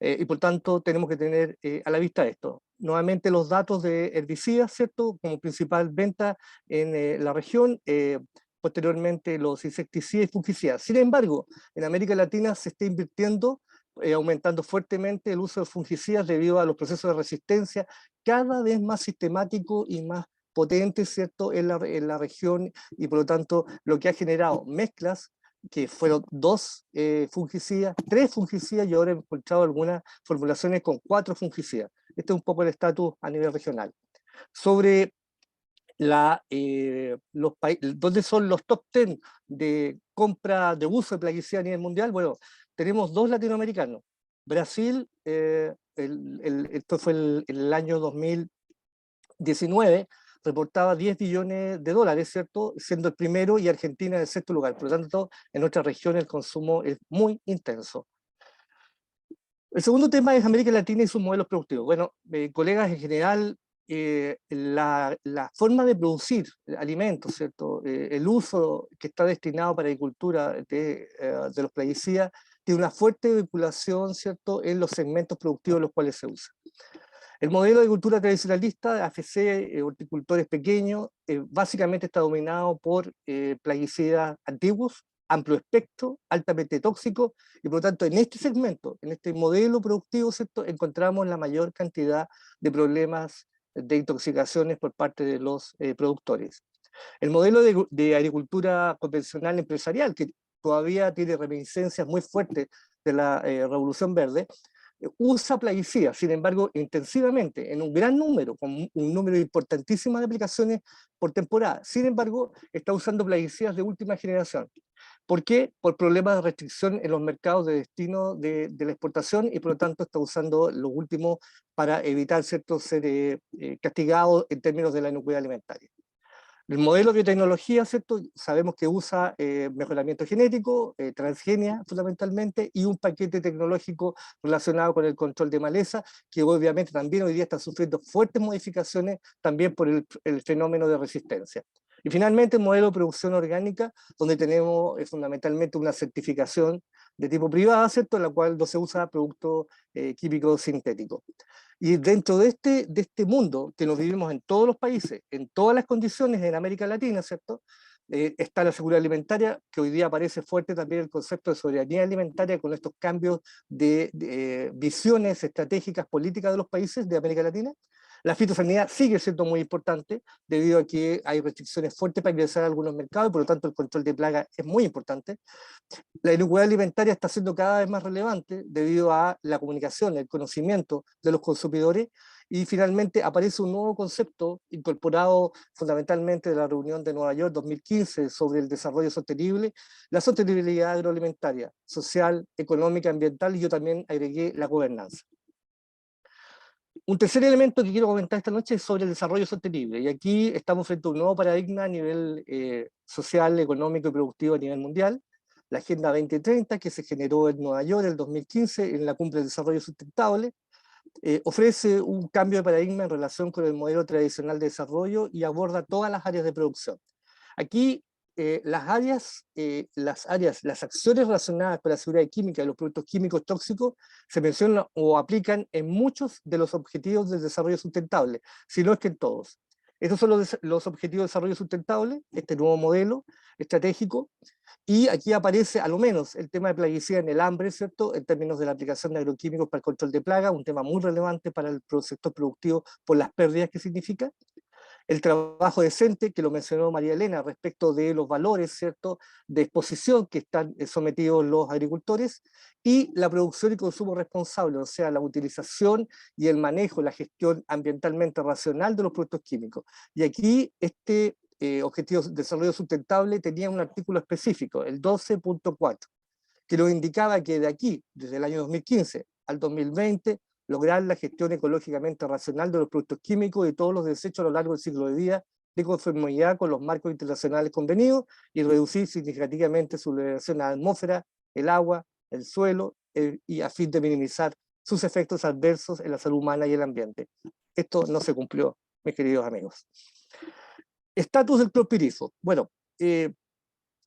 [SPEAKER 5] Y por tanto tenemos que tener a la vista esto. Nuevamente los datos de herbicidas, ¿cierto?, como principal venta en la región, posteriormente los insecticidas y fungicidas. Sin embargo, en América Latina se está invirtiendo, aumentando fuertemente el uso de fungicidas debido a los procesos de resistencia cada vez más sistemáticos y más potentes, ¿cierto?, en la región, y por lo tanto lo que ha generado mezclas que fueron 2 fungicidas, 3 fungicidas, y ahora he encontrado algunas formulaciones con 4 fungicidas. Este es un poco el estatus a nivel regional. Sobre ¿dónde son los top 10 de compra de uso de plaguicidas a nivel mundial? Bueno, tenemos 2 latinoamericanos. Brasil, esto fue el año 2019, reportaba 10 billones de dólares, ¿cierto?, siendo el primero, y Argentina en el sexto lugar. Por lo tanto, en nuestra región el consumo es muy intenso. El segundo tema es América Latina y sus modelos productivos. Bueno, colegas, en general, la forma de producir alimentos, ¿cierto?, el uso que está destinado para agricultura de los plaguicidas tiene una fuerte vinculación, ¿cierto?, en los segmentos productivos en los cuales se usa. El modelo de agricultura tradicionalista, AFC, horticultores pequeños, básicamente está dominado por plaguicidas antiguos, amplio espectro, altamente tóxicos, y por lo tanto en este segmento, en este modelo productivo, ¿cierto?, encontramos la mayor cantidad de problemas de intoxicaciones por parte de los productores. El modelo de agricultura convencional empresarial, que todavía tiene reminiscencias muy fuertes de la Revolución Verde, usa plaguicidas, sin embargo, intensivamente, en un gran número, con un número importantísimo de aplicaciones por temporada. Sin embargo, está usando plaguicidas de última generación. ¿Por qué? Por problemas de restricción en los mercados de destino de la exportación, y por lo tanto está usando los últimos para evitar, ¿cierto?, ser castigado en términos de la inocuidad alimentaria. El modelo de biotecnología, ¿cierto?, sabemos que usa mejoramiento genético, transgenia fundamentalmente, y un paquete tecnológico relacionado con el control de maleza, que obviamente también hoy día está sufriendo fuertes modificaciones también por el fenómeno de resistencia. Y finalmente el modelo de producción orgánica, donde tenemos fundamentalmente una certificación de tipo privada, ¿cierto?, en la cual no se usa producto químico sintético. Y dentro de este mundo que nos vivimos en todos los países, en todas las condiciones en América Latina, ¿cierto?, está la seguridad alimentaria, que hoy día aparece fuerte también el concepto de soberanía alimentaria con estos cambios de visiones estratégicas políticas de los países de América Latina. La fitosanidad sigue siendo muy importante debido a que hay restricciones fuertes para ingresar a algunos mercados, y por lo tanto el control de plagas es muy importante. La inocuidad alimentaria está siendo cada vez más relevante debido a la comunicación, el conocimiento de los consumidores, y finalmente aparece un nuevo concepto incorporado fundamentalmente de la reunión de Nueva York 2015 sobre el desarrollo sostenible, la sostenibilidad agroalimentaria, social, económica, ambiental, y yo también agregué la gobernanza. Un tercer elemento que quiero comentar esta noche es sobre el desarrollo sostenible, y aquí estamos frente a un nuevo paradigma a nivel social, económico y productivo a nivel mundial. La Agenda 2030, que se generó en Nueva York en el 2015 en la Cumbre del Desarrollo Sustentable, ofrece un cambio de paradigma en relación con el modelo tradicional de desarrollo y aborda todas las áreas de producción. Aquí las acciones relacionadas con la seguridad química y los productos químicos tóxicos se mencionan o aplican en muchos de los objetivos del desarrollo sustentable, si no es que en todos. Estos son los objetivos de desarrollo sustentable, este nuevo modelo estratégico, y aquí aparece a lo menos el tema de plaguicida en el hambre, ¿cierto?, en términos de la aplicación de agroquímicos para el control de plagas, un tema muy relevante para el sector productivo por las pérdidas que significa. El trabajo decente, que lo mencionó María Elena, respecto de los valores, ¿cierto?, de exposición que están sometidos los agricultores, y la producción y consumo responsable, o sea, la utilización y el manejo, la gestión ambientalmente racional de los productos químicos. Y aquí este Objetivo de Desarrollo Sustentable tenía un artículo específico, el 12.4, que nos indicaba que de aquí, desde el año 2015 al 2020, lograr la gestión ecológicamente racional de los productos químicos y todos los desechos a lo largo del ciclo de vida, de conformidad con los marcos internacionales convenidos, y reducir significativamente su liberación a la atmósfera, el agua, el suelo, y a fin de minimizar sus efectos adversos en la salud humana y el ambiente. Esto no se cumplió, mis queridos amigos. Estatus del clorpirifos. Bueno,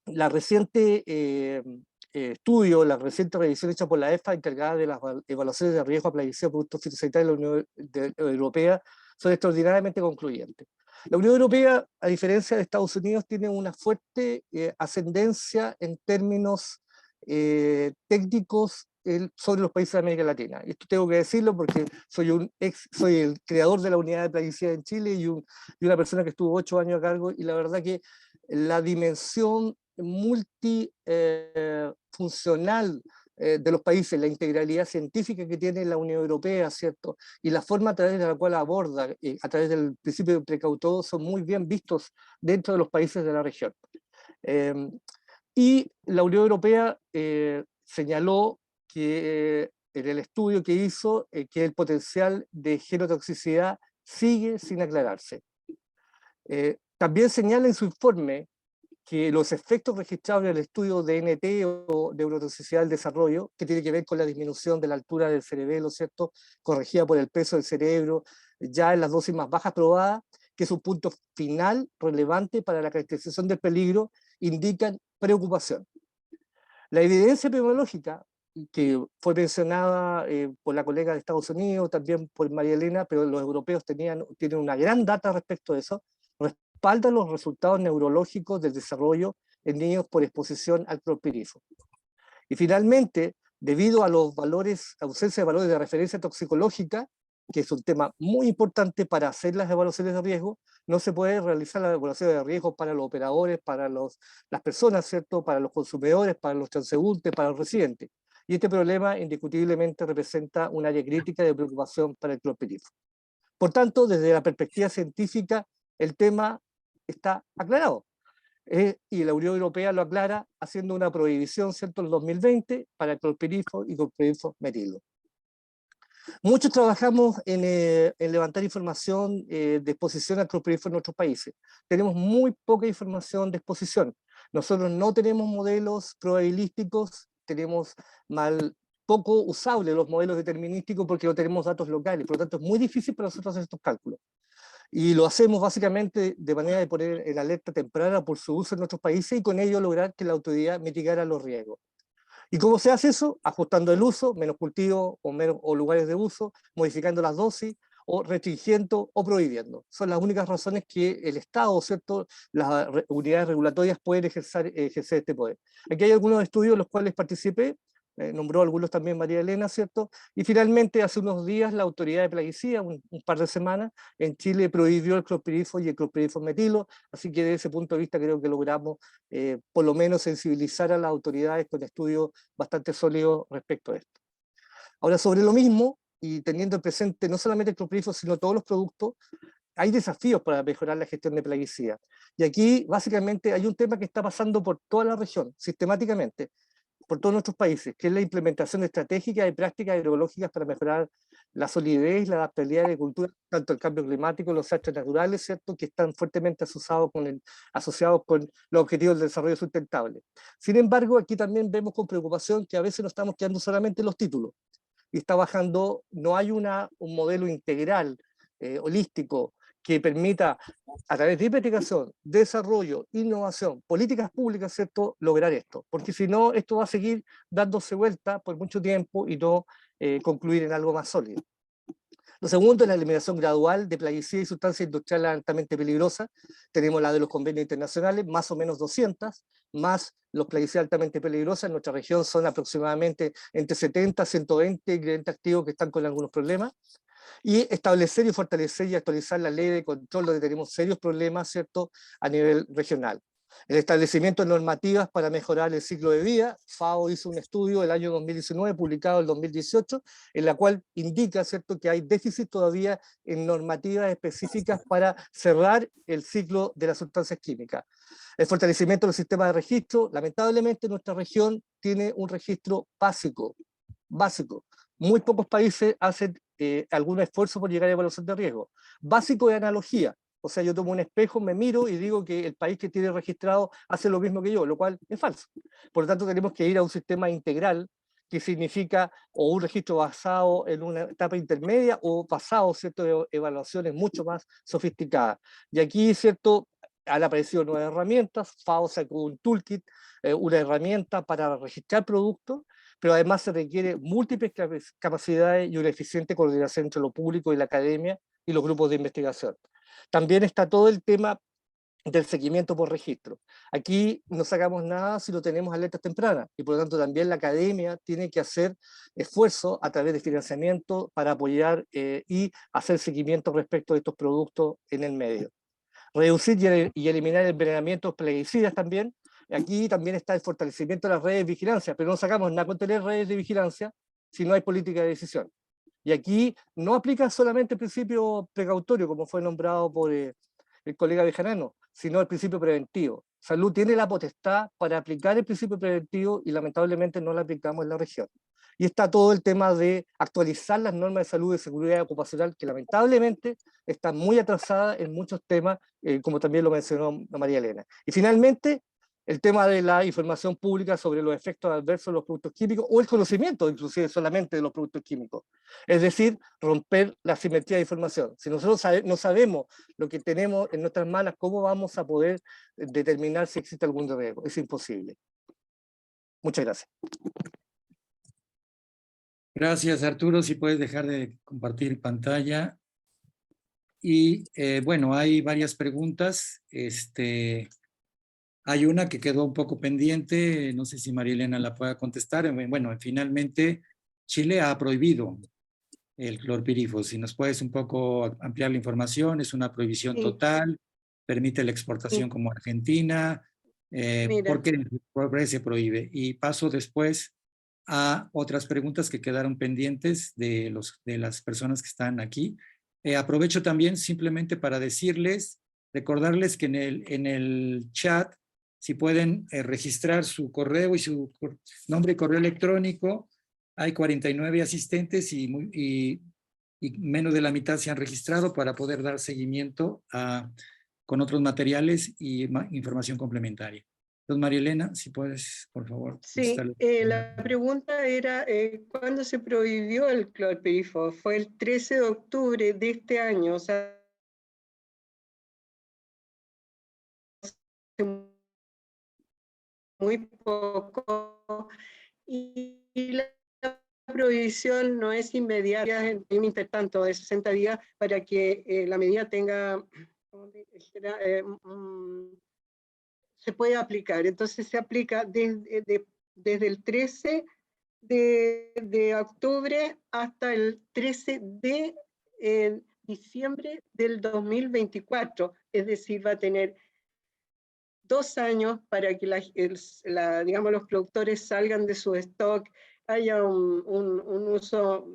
[SPEAKER 5] la reciente estudio, la reciente revisión hecha por la EFA encargada de las evaluaciones de riesgo a plaguicidas de productos fitosanitarios de la Unión Europea son extraordinariamente concluyentes. La Unión Europea, a diferencia de Estados Unidos, tiene una fuerte ascendencia en términos técnicos sobre los países de América Latina. Esto tengo que decirlo porque soy el creador de la unidad de plaguicidas en Chile y una persona que estuvo 8 años a cargo, y la verdad que la dimensión multifuncional de los países, la integralidad científica que tiene la Unión Europea, ¿cierto?, y la forma a través de la cual aborda, a través del principio de precaución, son muy bien vistos dentro de los países de la región. Y la Unión Europea señaló que en el estudio que hizo, que el potencial de genotoxicidad sigue sin aclararse. También señala en su informe que los efectos registrados en el estudio de NT o neurotoxicidad del desarrollo, que tiene que ver con la disminución de la altura del cerebelo, ¿cierto?, corregida por el peso del cerebro, ya en las dosis más bajas probadas, que es un punto final relevante para la caracterización del peligro, indican preocupación. La evidencia epidemiológica, que fue mencionada por la colega de Estados Unidos, también por María Elena, pero los europeos tienen una gran data respecto de eso, respaldan los resultados neurológicos del desarrollo en niños por exposición al clorpirifos. Y finalmente, debido a los ausencia de valores de referencia toxicológica, que es un tema muy importante para hacer las evaluaciones de riesgo, no se puede realizar la evaluación de riesgo para los operadores, para las personas, ¿cierto?, para los consumidores, para los transeúntes, para los residentes. Y este problema indiscutiblemente representa un área crítica de preocupación para el clorpirifos. Por tanto, desde la perspectiva científica, el tema está aclarado. Y la Unión Europea lo aclara haciendo una prohibición, ¿cierto?, en el 2020 para el clorpirifos y clorpirifos metilo. Muchos trabajamos en levantar información de exposición al clorpirifos en nuestros países. Tenemos muy poca información de exposición. Nosotros no tenemos modelos probabilísticos, tenemos poco usables los modelos determinísticos porque no tenemos datos locales, por lo tanto es muy difícil para nosotros hacer estos cálculos. Y lo hacemos básicamente de manera de poner en alerta temprana por su uso en nuestros países y con ello lograr que la autoridad mitigara los riesgos. ¿Y cómo se hace eso? Ajustando el uso, menos cultivos o lugares de uso, modificando las dosis, o restringiendo o prohibiendo. Son las únicas razones que el Estado, ¿cierto?, las unidades regulatorias pueden ejercer este poder. Aquí hay algunos estudios en los cuales participé, nombró algunos también María Elena, ¿cierto? Y finalmente, hace unos días, la autoridad de plaguicida, un par de semanas, en Chile prohibió el clorpirifos y el clorpirifos metilo, así que desde ese punto de vista creo que logramos por lo menos sensibilizar a las autoridades con estudios bastante sólidos respecto a esto. Ahora, sobre lo mismo, y teniendo presente no solamente el clorpirifos, sino todos los productos, hay desafíos para mejorar la gestión de plaguicida. Y aquí, básicamente, hay un tema que está pasando por toda la región, sistemáticamente, por todos nuestros países, que es la implementación estratégica de prácticas agroecológicas para mejorar la solidez y la adaptabilidad de la agricultura, tanto el cambio climático, los desastres naturales, ¿cierto?, que están fuertemente asociados con los objetivos del desarrollo sustentable. Sin embargo, aquí también vemos con preocupación que a veces nos estamos quedando solamente en los títulos, y está bajando, no hay un modelo integral, holístico, que permita, a través de investigación, desarrollo, innovación, políticas públicas, ¿cierto?, lograr esto. Porque si no, esto va a seguir dándose vuelta por mucho tiempo y no concluir en algo más sólido. Lo segundo es la eliminación gradual de plaguicidas y sustancias industriales altamente peligrosas. Tenemos la de los convenios internacionales, más o menos 200, más los plaguicidas altamente peligrosas. En nuestra región son aproximadamente entre 70 y 120 ingredientes activos que están con algunos problemas. y establecer y fortalecer y actualizar la ley de control donde tenemos serios problemas, ¿cierto?, a nivel regional. El establecimiento de normativas para mejorar el ciclo de vida. FAO hizo un estudio el año 2019, publicado el 2018, en la cual indica, ¿cierto?, que hay déficit todavía en normativas específicas para cerrar el ciclo de las sustancias químicas. El fortalecimiento del sistema de registro. Lamentablemente nuestra región tiene un registro básico. Muy pocos países hacen algún esfuerzo por llegar a evaluación de riesgo. Básico de analogía. O sea, yo tomo un espejo, me miro y digo que el país que tiene registrado hace lo mismo que yo, lo cual es falso. Por lo tanto, tenemos que ir a un sistema integral, que significa o un registro basado en una etapa intermedia o basado, ¿cierto?, en evaluaciones mucho más sofisticadas. Y aquí, ¿cierto?, han aparecido nuevas herramientas. FAO sacó un toolkit, una herramienta para registrar productos, pero además se requiere múltiples capacidades y una eficiente coordinación entre lo público y la academia y los grupos de investigación. También está todo el tema del seguimiento por registro. Aquí no sacamos nada si no tenemos alertas tempranas, y por lo tanto también la academia tiene que hacer esfuerzos a través de financiamiento para apoyar y hacer seguimiento respecto de estos productos en el medio. Reducir y eliminar el envenenamiento plaguicidas también. Aquí también está el fortalecimiento de las redes de vigilancia, pero no sacamos nada con tener redes de vigilancia si no hay política de decisión. Y aquí no aplica solamente el principio precautorio, como fue nombrado por el colega Bejarano, sino el principio preventivo. Salud tiene la potestad para aplicar el principio preventivo y lamentablemente no lo aplicamos en la región. Y está todo el tema de actualizar las normas de salud y seguridad ocupacional, que lamentablemente están muy atrasadas en muchos temas, como también lo mencionó María Elena. Y finalmente, el tema de la información pública sobre los efectos adversos de los productos químicos, o el conocimiento inclusive solamente de los productos químicos. Es decir, romper la asimetría de información. Si nosotros no sabemos lo que tenemos en nuestras manos, ¿cómo vamos a poder determinar si existe algún riesgo? Es imposible. Muchas gracias.
[SPEAKER 1] Gracias, Arturo. Si puedes dejar de compartir pantalla. Y bueno, hay varias preguntas. Hay una que quedó un poco pendiente, no sé si María Elena la pueda contestar. Bueno, finalmente Chile ha prohibido el clorpirifos. Si nos puedes un poco ampliar la información, es una prohibición total, permite la exportación como Argentina. ¿Por qué se prohíbe? Y paso después a otras preguntas que quedaron pendientes de las personas que están aquí. Aprovecho también simplemente para recordarles que en el chat, si pueden registrar su correo y su nombre y correo electrónico. Hay 49 asistentes y menos de la mitad se han registrado para poder dar seguimiento con otros materiales y información complementaria. Entonces, María Elena, si puedes, por favor.
[SPEAKER 4] Sí, la pregunta era, ¿cuándo se prohibió el clorpirifos? Fue el 13 de octubre de este año, o sea, muy poco, y la prohibición no es inmediata, en un intertanto de 60 días para que la medida tenga, se pueda aplicar. Entonces se aplica desde el 13 de octubre hasta el 13 de diciembre del 2024, es decir, va a tener 2 años para que digamos, los productores salgan de su stock, haya un uso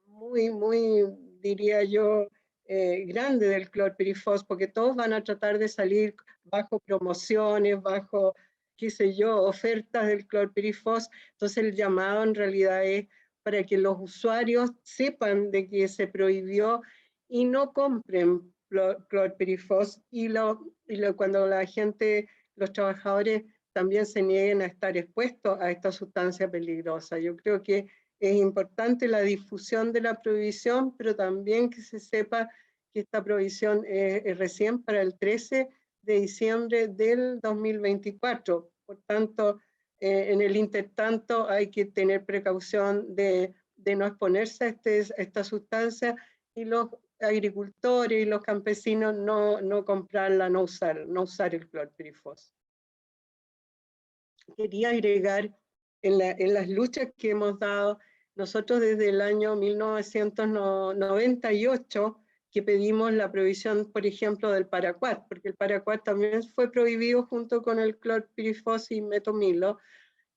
[SPEAKER 4] muy, diría yo, grande del clorpirifos, porque todos van a tratar de salir bajo promociones, bajo, qué sé yo, ofertas del clorpirifos. Entonces el llamado en realidad es para que los usuarios sepan de que se prohibió y no compren clorpirifos, y cuando la gente, los trabajadores también se nieguen a estar expuestos a esta sustancia peligrosa. Yo creo que es importante la difusión de la prohibición, pero también que se sepa que esta prohibición es recién para el 13 de diciembre del 2024. Por tanto, en el intertanto hay que tener precaución de no exponerse a esta sustancia, y los agricultores y los campesinos no comprarla, no usar el clorpirifos. Quería agregar en las luchas que hemos dado Nosotros desde el año 1998 que pedimos la prohibición, por ejemplo, del paraquat, porque el paraquat también fue prohibido junto con el clorpirifos y metomilo,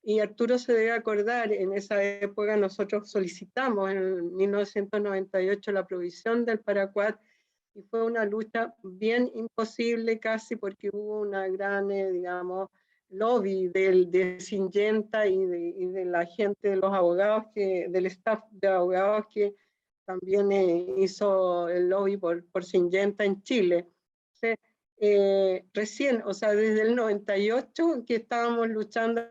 [SPEAKER 4] y Arturo se debe acordar, en esa época nosotros solicitamos en 1998 la prohibición del paraquat, y fue una lucha bien imposible casi, porque hubo una gran, digamos, lobby de Syngenta y de la gente de los abogados, del staff de abogados que también hizo el lobby por Syngenta en Chile. Entonces, recién, o sea, desde el 98 que estábamos luchando.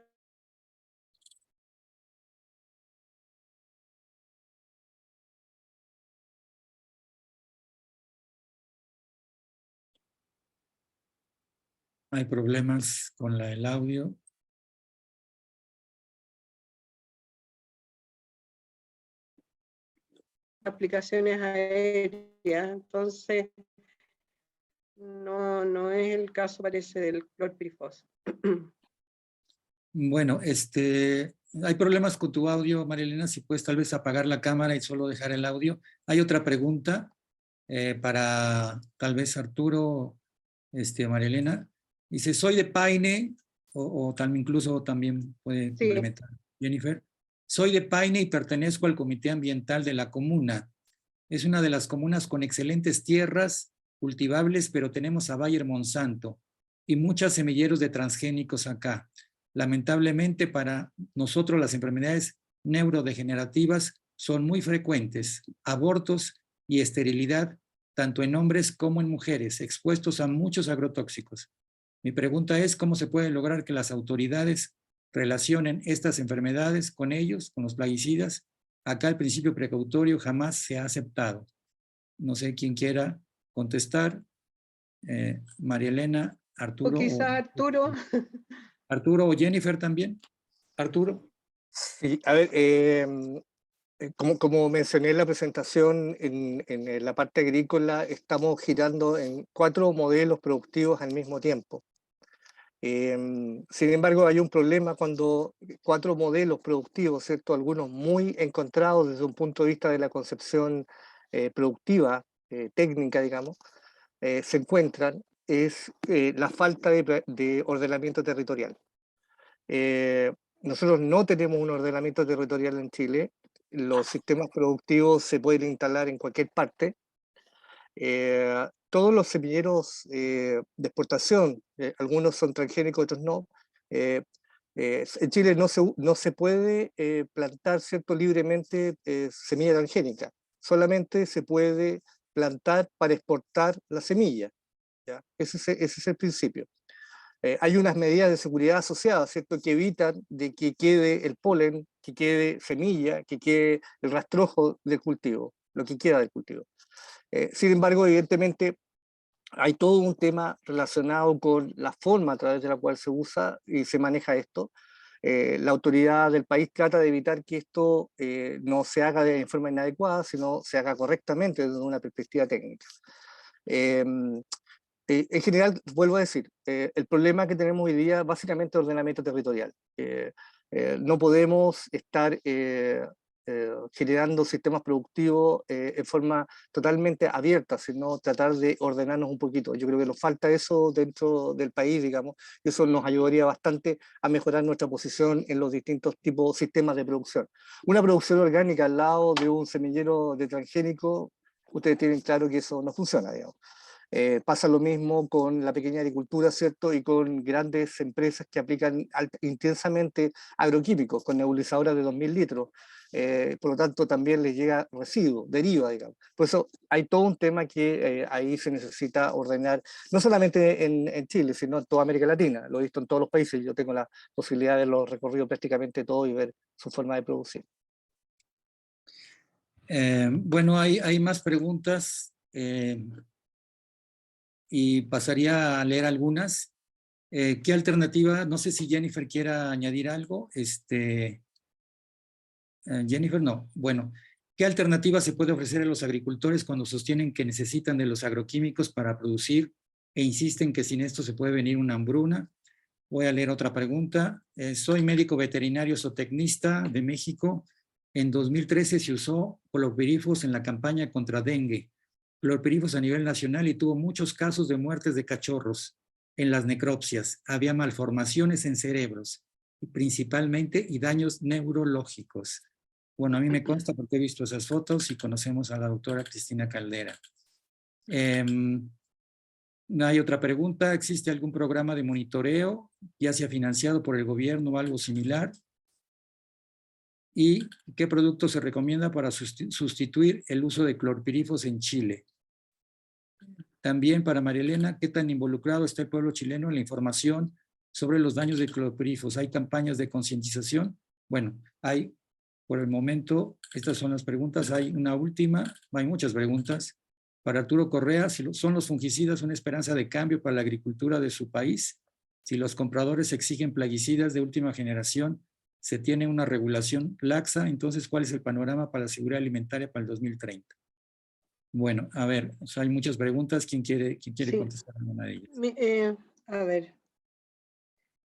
[SPEAKER 1] Hay problemas con el audio.
[SPEAKER 4] Aplicaciones aéreas, entonces no es el caso, parece, del clorpirifos.
[SPEAKER 1] Bueno, hay problemas con tu audio, María Elena, si puedes tal vez apagar la cámara y solo dejar el audio. Hay otra pregunta para tal vez Arturo, María Elena. Dice, soy de Paine, o también incluso también puede
[SPEAKER 4] Sí.
[SPEAKER 1] complementar Jennifer. Soy de Paine y pertenezco al Comité Ambiental de la comuna. Es una de las comunas con excelentes tierras cultivables, pero tenemos a Bayer Monsanto y muchos semilleros de transgénicos acá. Lamentablemente para nosotros las enfermedades neurodegenerativas son muy frecuentes, abortos y esterilidad, tanto en hombres como en mujeres, expuestos a muchos agrotóxicos. Mi pregunta es, ¿cómo se puede lograr que las autoridades relacionen estas enfermedades con ellos, con los plaguicidas? Acá el principio precautorio jamás se ha aceptado. No sé quién quiera contestar. María Elena, Arturo.
[SPEAKER 4] O quizá Arturo.
[SPEAKER 1] Arturo o Jennifer también. Arturo.
[SPEAKER 5] Sí, a ver, como mencioné en la presentación, en la parte agrícola estamos girando en 4 modelos productivos al mismo tiempo. Sin embargo, hay un problema cuando 4 modelos productivos, ¿cierto? Algunos muy encontrados desde un punto de vista de la concepción productiva, técnica, digamos, se encuentran, es la falta de ordenamiento territorial. Nosotros no tenemos un ordenamiento territorial en Chile. Los sistemas productivos se pueden instalar en cualquier parte. Todos los semilleros de exportación, algunos son transgénicos, otros no. En Chile no se puede plantar, ¿cierto?, libremente semilla transgénica. Solamente se puede plantar para exportar la semilla, ¿ya? Ese es el principio. Hay unas medidas de seguridad asociadas, ¿cierto?, que evitan de que quede el polen, que quede semilla, que quede el rastrojo del cultivo, lo que queda del cultivo. Sin embargo, evidentemente, hay todo un tema relacionado con la forma a través de la cual se usa y se maneja esto. La autoridad del país trata de evitar que esto no se haga de forma inadecuada, sino se haga correctamente desde una perspectiva técnica. En general, vuelvo a decir, el problema que tenemos hoy día básicamente es ordenamiento territorial. No podemos estar generando sistemas productivos en forma totalmente abierta, sino tratar de ordenarnos un poquito. Yo creo que nos falta eso dentro del país, digamos, y eso nos ayudaría bastante a mejorar nuestra posición en los distintos tipos de sistemas de producción. Una producción orgánica al lado de un semillero de transgénico, ustedes tienen claro que eso no funciona, digamos. Pasa lo mismo con la pequeña agricultura, ¿cierto? Y con grandes empresas que aplican intensamente agroquímicos, con nebulizadoras de 2000 litros. Por lo tanto, también les llega residuo, deriva, digamos. Por eso hay todo un tema que ahí se necesita ordenar, no solamente en Chile, sino en toda América Latina. Lo he visto en todos los países. Yo tengo la posibilidad de los recorrido prácticamente todo y ver su forma de producir.
[SPEAKER 1] Bueno, hay más preguntas. Y pasaría a leer algunas. ¿Qué alternativa? No sé si Jennifer quiera añadir algo. Jennifer, no. Bueno, ¿qué alternativa se puede ofrecer a los agricultores cuando sostienen que necesitan de los agroquímicos para producir e insisten que sin esto se puede venir una hambruna? Voy a leer otra pregunta. Soy médico veterinario zootecnista de México En 2013 se usó clorpirifos en la campaña contra dengue. Clorpirifos a nivel nacional y tuvo muchos casos de muertes de cachorros en las necropsias. Había malformaciones en cerebros, principalmente, y daños neurológicos. Bueno, a mí me consta porque he visto esas fotos y conocemos a la doctora Cristina Caldera. Hay otra pregunta. ¿Existe algún programa de monitoreo, ya sea financiado por el gobierno o algo similar? ¿Y qué producto se recomienda para sustituir el uso de clorpirifos en Chile? También para María Elena, ¿qué tan involucrado está el pueblo chileno en la información sobre los daños de clorpirifos? ¿Hay campañas de concientización? Bueno, hay, por el momento, estas son las preguntas. Hay una última, hay muchas preguntas. Para Arturo Correa, si son los fungicidas una esperanza de cambio para la agricultura de su país. Si los compradores exigen plaguicidas de última generación, se tiene una regulación laxa, entonces, ¿cuál es el panorama para la seguridad alimentaria para el 2030? Bueno, a ver, o sea, hay muchas preguntas. ¿Quién quiere
[SPEAKER 4] Sí.
[SPEAKER 1] contestar alguna de ellas?
[SPEAKER 4] A ver,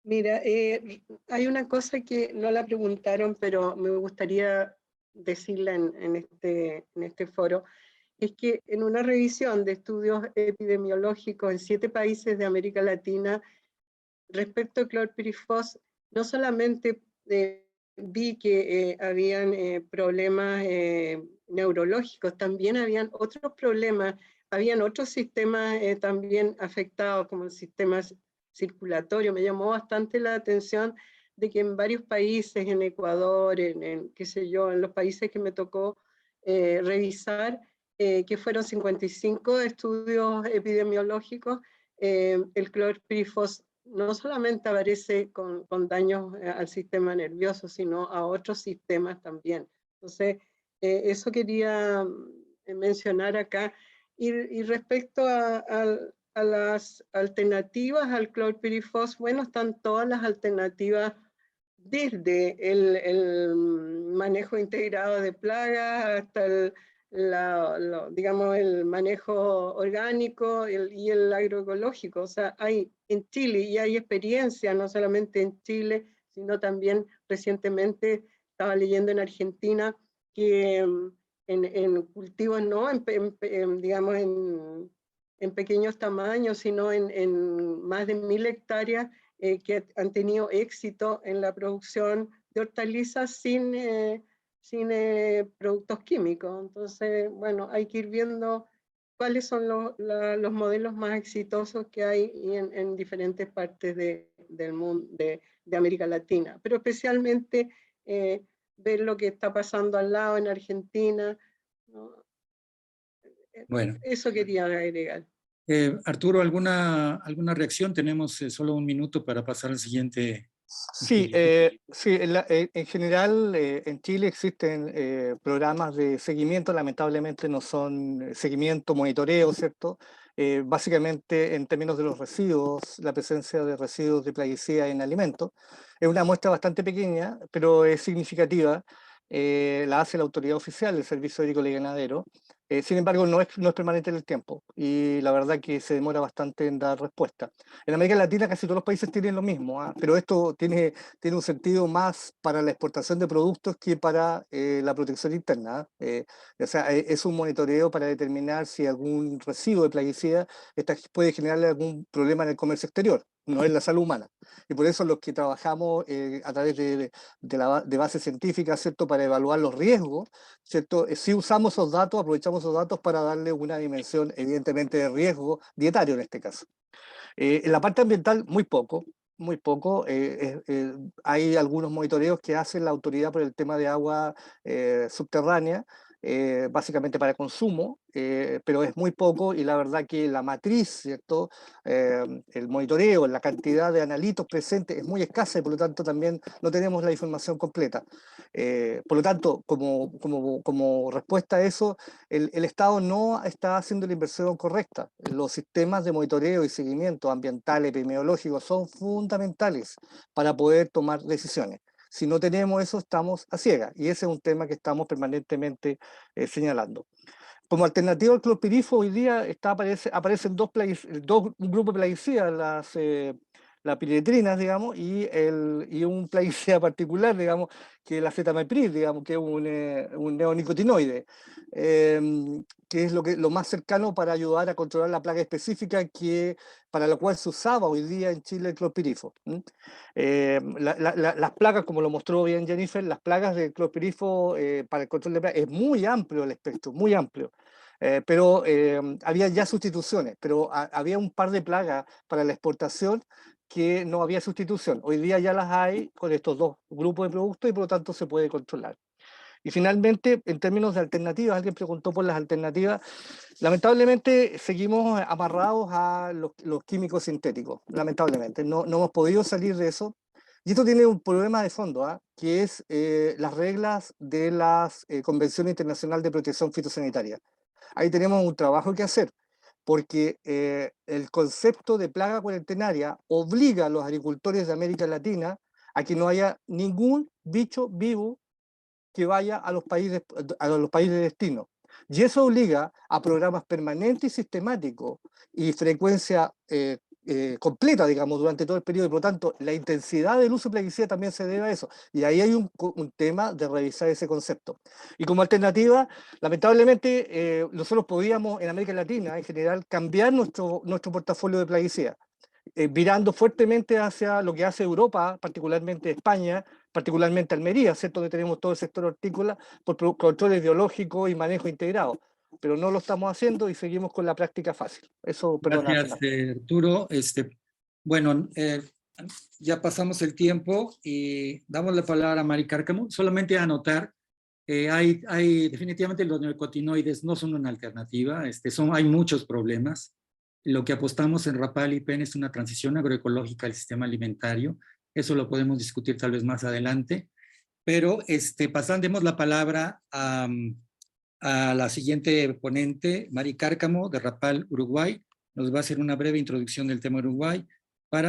[SPEAKER 4] mira, hay una cosa que no la preguntaron, pero me gustaría decirla en este foro, es que en una revisión de estudios epidemiológicos en 7 países de América Latina, respecto a clorpirifos, no solamente vi que habían problemas neurológicos, también habían otros problemas, habían otros sistemas también afectados, como el sistema circulatorio. Me llamó bastante la atención de que en varios países, en Ecuador, qué sé yo, en los países que me tocó revisar, que fueron 55 estudios epidemiológicos, el clorpirifos no solamente aparece con daños al sistema nervioso, sino a otros sistemas también. Entonces, eso quería mencionar acá. Y respecto a las alternativas al clorpirifos, bueno, están todas las alternativas desde el manejo integrado de plagas hasta digamos, el manejo orgánico y el agroecológico. O sea, hay en Chile y hay experiencia, no solamente en Chile, sino también recientemente estaba leyendo en Argentina que en cultivos, no digamos, en pequeños tamaños, sino en más de 1000 hectáreas, que han tenido éxito en la producción de hortalizas sin productos químicos. Entonces, bueno, hay que ir viendo cuáles son los modelos más exitosos que hay en diferentes partes del mundo, de América Latina, pero especialmente ver lo que está pasando al lado en Argentina, ¿no?
[SPEAKER 1] Bueno.
[SPEAKER 4] Eso quería agregar.
[SPEAKER 1] Arturo, ¿alguna reacción? Tenemos solo un minuto para pasar al siguiente.
[SPEAKER 5] Sí, sí, en general en Chile existen programas de seguimiento, lamentablemente no son seguimiento, monitoreo, ¿cierto? Básicamente en términos de los residuos, la presencia de residuos de plaguicida en alimentos. Es una muestra bastante pequeña, pero es significativa. La hace la autoridad oficial, el Servicio Agrícola y Ganadero. Sin embargo, no es permanente en el tiempo y la verdad que se demora bastante en dar respuesta. En América Latina casi todos los países tienen lo mismo, pero esto tiene un sentido más para la exportación de productos que para la protección interna. O sea, es un monitoreo para determinar si algún residuo de plaguicida puede generarle algún problema en el comercio exterior, no en la salud humana. Y por eso los que trabajamos a través de bases científicas, ¿cierto?, para evaluar los riesgos, ¿cierto? Si usamos esos datos, aprovechamos esos datos para darle una dimensión, evidentemente, de riesgo dietario en este caso. En la parte ambiental, muy poco. Hay algunos monitoreos que hace la autoridad por el tema de agua subterránea, básicamente para consumo, pero es muy poco y la verdad que la matriz, ¿cierto? El monitoreo, la cantidad de analitos presentes es muy escasa y por lo tanto también no tenemos la información completa. Por lo tanto, como respuesta a eso, el Estado no está haciendo la inversión correcta. Los sistemas de monitoreo y seguimiento ambiental, epidemiológico son fundamentales para poder tomar decisiones. Si no tenemos eso, estamos a ciegas, y ese es un tema que estamos permanentemente señalando. Como alternativa al clorpirifos, hoy día aparecen un grupo de plaguicidas, la piretrina, digamos, y un plaguicida particular, digamos, que es la acetamiprid, digamos, que es un neonicotinoide, que es lo más cercano para ayudar a controlar la plaga específica para la cual se usaba hoy día en Chile el clorpirifos. Las plagas, como lo mostró bien Jennifer, las plagas del clorpirifos para el control de plagas, es muy amplio el espectro, muy amplio. Pero había ya sustituciones, pero había un par de plagas para la exportación que no había sustitución. Hoy día ya las hay con estos dos grupos de productos y por lo tanto se puede controlar. Y finalmente, en términos de alternativas, alguien preguntó por las alternativas. Lamentablemente seguimos amarrados a los químicos sintéticos, lamentablemente. No hemos podido salir de eso. Y esto tiene un problema de fondo, que es las reglas de la Convención Internacional de Protección Fitosanitaria. Ahí tenemos un trabajo que hacer, porque el concepto de plaga cuarentenaria obliga a los agricultores de América Latina a que no haya ningún bicho vivo que vaya a los países de destino. Y eso obliga a programas permanentes y sistemáticos y frecuencia completa, digamos, durante todo el periodo, y por lo tanto la intensidad del uso de plaguicida también se debe a eso. Y ahí hay un tema de revisar ese concepto. Y como alternativa, lamentablemente, nosotros podíamos en América Latina, en general, cambiar nuestro portafolio de plaguicida, virando fuertemente hacia lo que hace Europa, particularmente España, particularmente Almería, ¿cierto? Donde tenemos todo el sector hortícola por controles biológicos y manejo integrado. Pero no lo estamos haciendo y seguimos con la práctica fácil. Eso, perdona.
[SPEAKER 1] Gracias, Arturo. Bueno, ya pasamos el tiempo y damos la palabra a Mari Cárcamo. Solamente a anotar, definitivamente los neonicotinoides no son una alternativa, hay muchos problemas. Lo que apostamos en Rapal y PEN es una transición agroecológica al sistema alimentario. Eso lo podemos discutir tal vez más adelante. Pero demos la palabra a la siguiente ponente, Mari Cárcamo, de Rapal, Uruguay. Nos va a hacer una breve introducción del tema Uruguay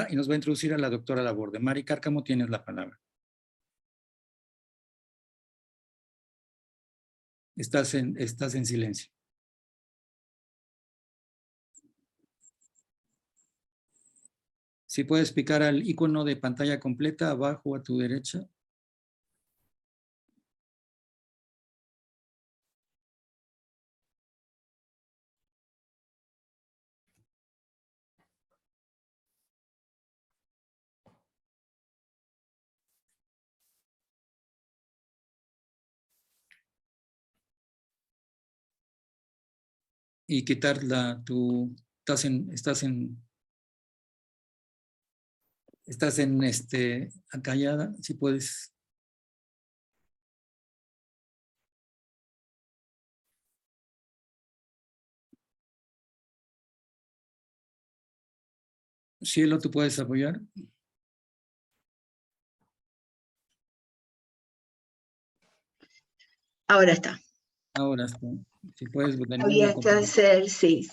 [SPEAKER 1] y nos va a introducir a la doctora Laborde. Mari Cárcamo, tienes la palabra. Estás en silencio. Si puedes picar al icono de pantalla completa abajo a tu derecha. Y quitar estás en acallada, si puedes. Cielo, ¿tú puedes apoyar?
[SPEAKER 6] Ahora está.
[SPEAKER 1] Ahora está. Si puedes,
[SPEAKER 6] Había que hacer, sí.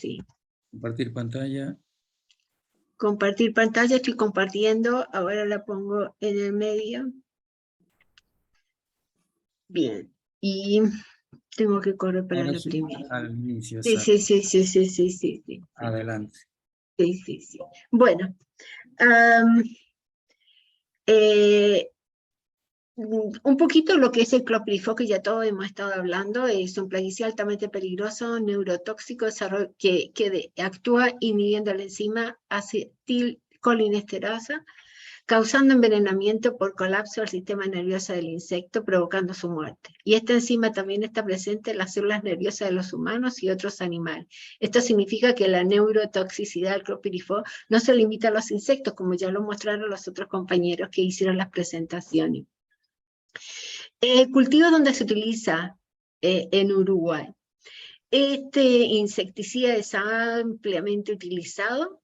[SPEAKER 1] Compartir pantalla.
[SPEAKER 6] Compartir pantalla, estoy compartiendo. Ahora la pongo en el medio. Bien. Y tengo que correr para la primera.
[SPEAKER 1] Al inicio.
[SPEAKER 6] Sí.
[SPEAKER 1] Adelante.
[SPEAKER 6] Sí. Bueno. Un poquito lo que es el clorpirifos, que ya todos hemos estado hablando, es un plaguicida altamente peligroso, neurotóxico, que actúa inhibiendo la enzima acetilcolinesterasa, causando envenenamiento por colapso del sistema nervioso del insecto, provocando su muerte. Y esta enzima también está presente en las células nerviosas de los humanos y otros animales. Esto significa que la neurotoxicidad del clorpirifos no se limita a los insectos, como ya lo mostraron los otros compañeros que hicieron las presentaciones. El cultivo donde se utiliza en Uruguay. Este insecticida es ampliamente utilizado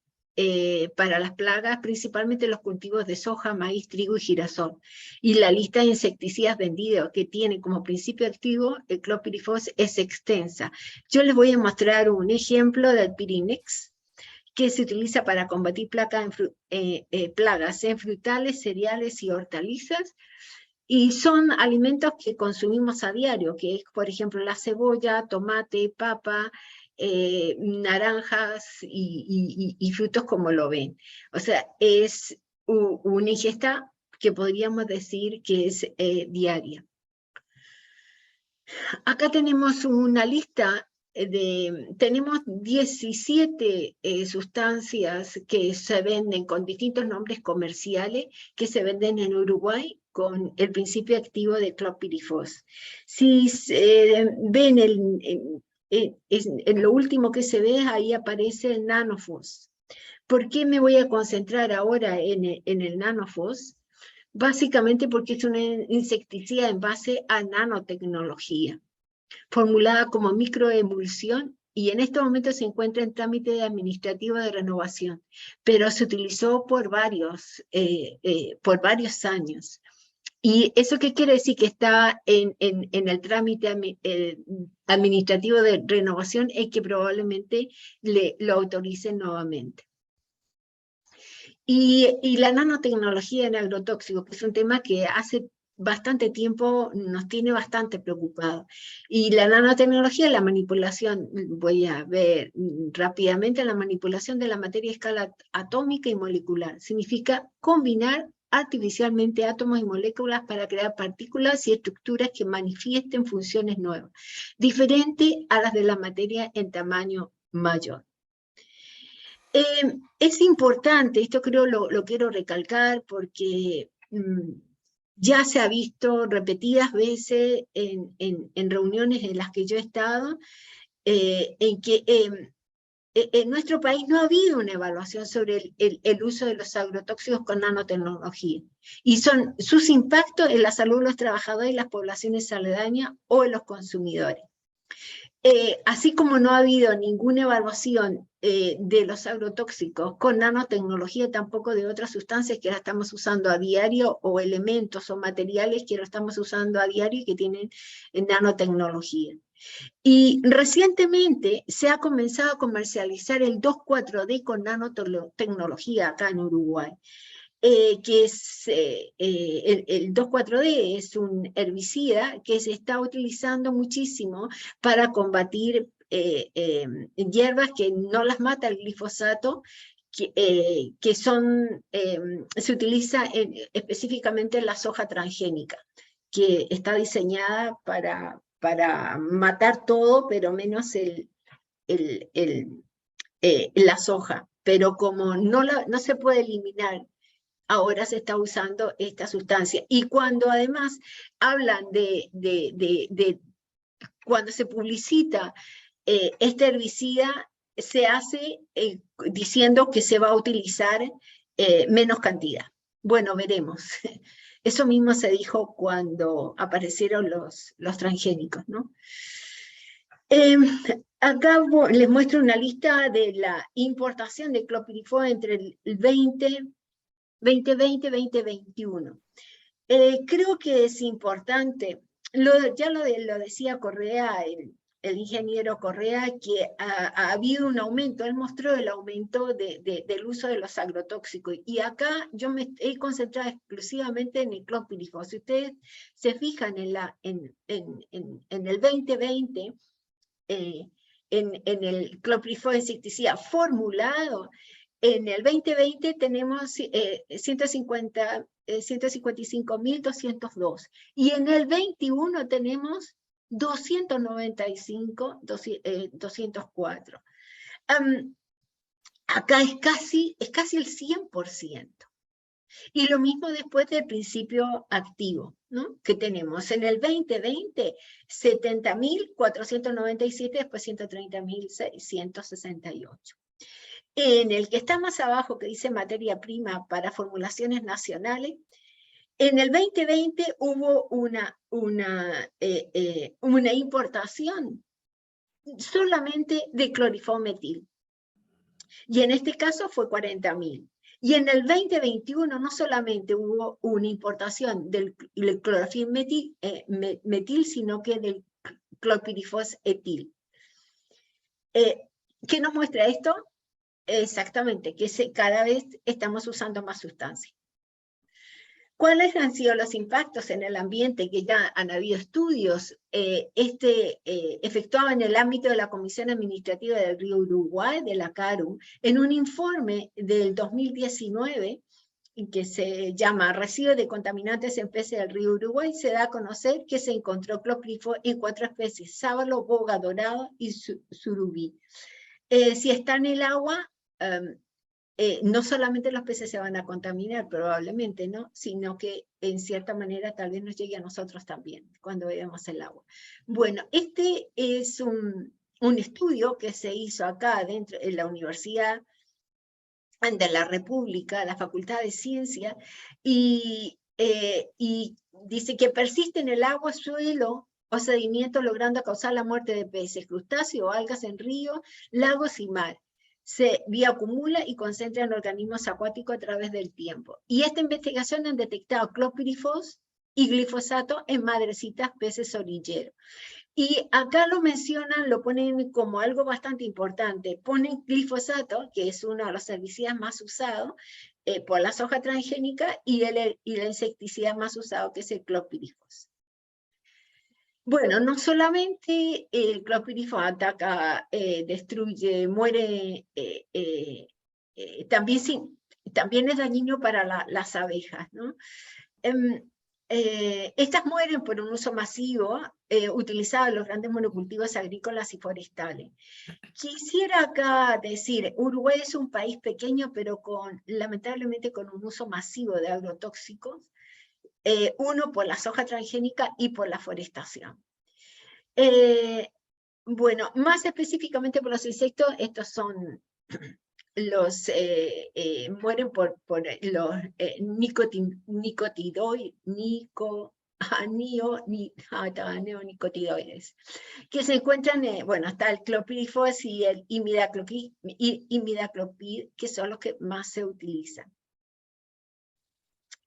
[SPEAKER 6] para las plagas, principalmente los cultivos de soja, maíz, trigo y girasol. Y la lista de insecticidas vendidos que tiene como principio activo el clorpirifos es extensa. Yo les voy a mostrar un ejemplo del Pirinex, que se utiliza para combatir plagas en frutales, cereales y hortalizas. Y son alimentos que consumimos a diario, que es, por ejemplo, la cebolla, tomate, papa, naranjas y frutos como lo ven. O sea, es una ingesta que podríamos decir que es diaria. Acá tenemos una lista tenemos 17 sustancias que se venden con distintos nombres comerciales que se venden en Uruguay con el principio activo de clopirifos. Si ven en lo último que se ve, ahí aparece el nanofos. ¿Por qué me voy a concentrar ahora en el nanofos? Básicamente porque es una insecticida en base a nanotecnología, formulada como microemulsión, y en este momento se encuentra en trámite administrativo de renovación, pero se utilizó por varios años. ¿Y eso qué quiere decir? Que está en el trámite administrativo de renovación y que probablemente lo autoricen nuevamente. Y la nanotecnología en agrotóxicos, que es un tema que hace bastante tiempo nos tiene bastante preocupados. Y la nanotecnología, la manipulación, voy a ver rápidamente, la manipulación de la materia a escala atómica y molecular. Significa combinar artificialmente átomos y moléculas para crear partículas y estructuras que manifiesten funciones nuevas, diferentes a las de la materia en tamaño mayor. Es importante, esto creo lo quiero recalcar porque ya se ha visto repetidas veces en reuniones en las que yo he estado, en que en nuestro país no ha habido una evaluación sobre el uso de los agrotóxicos con nanotecnología, y son sus impactos en la salud de los trabajadores y las poblaciones aledañas o en los consumidores. Así como no ha habido ninguna evaluación de los agrotóxicos con nanotecnología, tampoco de otras sustancias que ahora estamos usando a diario, o elementos o materiales que ahora estamos usando a diario y que tienen nanotecnología. Y recientemente se ha comenzado a comercializar el 2,4-D con nanotecnología acá en Uruguay. Que es el 2,4-D es un herbicida que se está utilizando muchísimo para combatir hierbas que no las mata el glifosato, que se utiliza específicamente en la soja transgénica, que está diseñada para matar todo, pero menos la soja. Pero como no se puede eliminar, ahora se está usando esta sustancia. Y cuando además hablan cuando se publicita este herbicida, se hace diciendo que se va a utilizar menos cantidad. Bueno, veremos. Eso mismo se dijo cuando aparecieron los transgénicos, ¿no? Acá les muestro una lista de la importación de clopirifos entre el 2020-2021. Creo que es importante, ya lo decía Correa, el ingeniero Correa, que ha habido un aumento. Él mostró el aumento del uso de los agrotóxicos, y acá yo me he concentrado exclusivamente en el clopirifos. Si ustedes se fijan en el 2020, en el clopirifos insecticida formulado, en el 2020 tenemos 155.202, y en el 21 tenemos 295.204. Acá es casi el 100%. Y lo mismo después del principio activo, ¿no? Que tenemos en el 2020, 70.497, después 130.668. En el que está más abajo, que dice materia prima para formulaciones nacionales, en el 2020 hubo una importación solamente de clorifometil, y en este caso fue 40.000. Y en el 2021 no solamente hubo una importación del clorofilmetil, sino que del clopirifos etil. ¿Qué nos muestra esto? Exactamente, que cada vez estamos usando más sustancias. ¿Cuáles han sido los impactos en el ambiente? Que ya han habido estudios efectuados en el ámbito de la Comisión Administrativa del Río Uruguay, de la CARU, en un informe del 2019, que se llama Residuos de contaminantes en peces del río Uruguay, se da a conocer que se encontró clorpirifos en 4 especies: sábalo, boga dorado y surubí. Si está en el agua, no solamente los peces se van a contaminar, probablemente, ¿no? Sino que en cierta manera tal vez nos llegue a nosotros también cuando bebemos el agua. Bueno, este es un estudio que se hizo acá dentro en la Universidad de la República, la Facultad de Ciencias, y dice que persiste en el agua, suelo o sedimento, logrando causar la muerte de peces, crustáceos o algas en ríos, lagos y mar. Se bioacumula y concentra en organismos acuáticos a través del tiempo. Y esta investigación han detectado clorpirifos y glifosato en madrecitas peces orilleros. Y acá lo mencionan, lo ponen como algo bastante importante. Ponen glifosato, que es uno de los herbicidas más usados por la soja transgénica, y el insecticida más usado, que es el clorpirifos. Bueno, no solamente el clorpirifos ataca, destruye, muere, también es dañino para las abejas, ¿no? Estas mueren por un uso masivo utilizado en los grandes monocultivos agrícolas y forestales. Quisiera acá decir, Uruguay es un país pequeño, pero lamentablemente con un uso masivo de agrotóxicos, uno por la soja transgénica y por la forestación. Bueno, más específicamente por los insectos, estos son los mueren por los neonicotinoides, que se encuentran, bueno, está el clorpirifos y el imidacloprid, que son los que más se utilizan.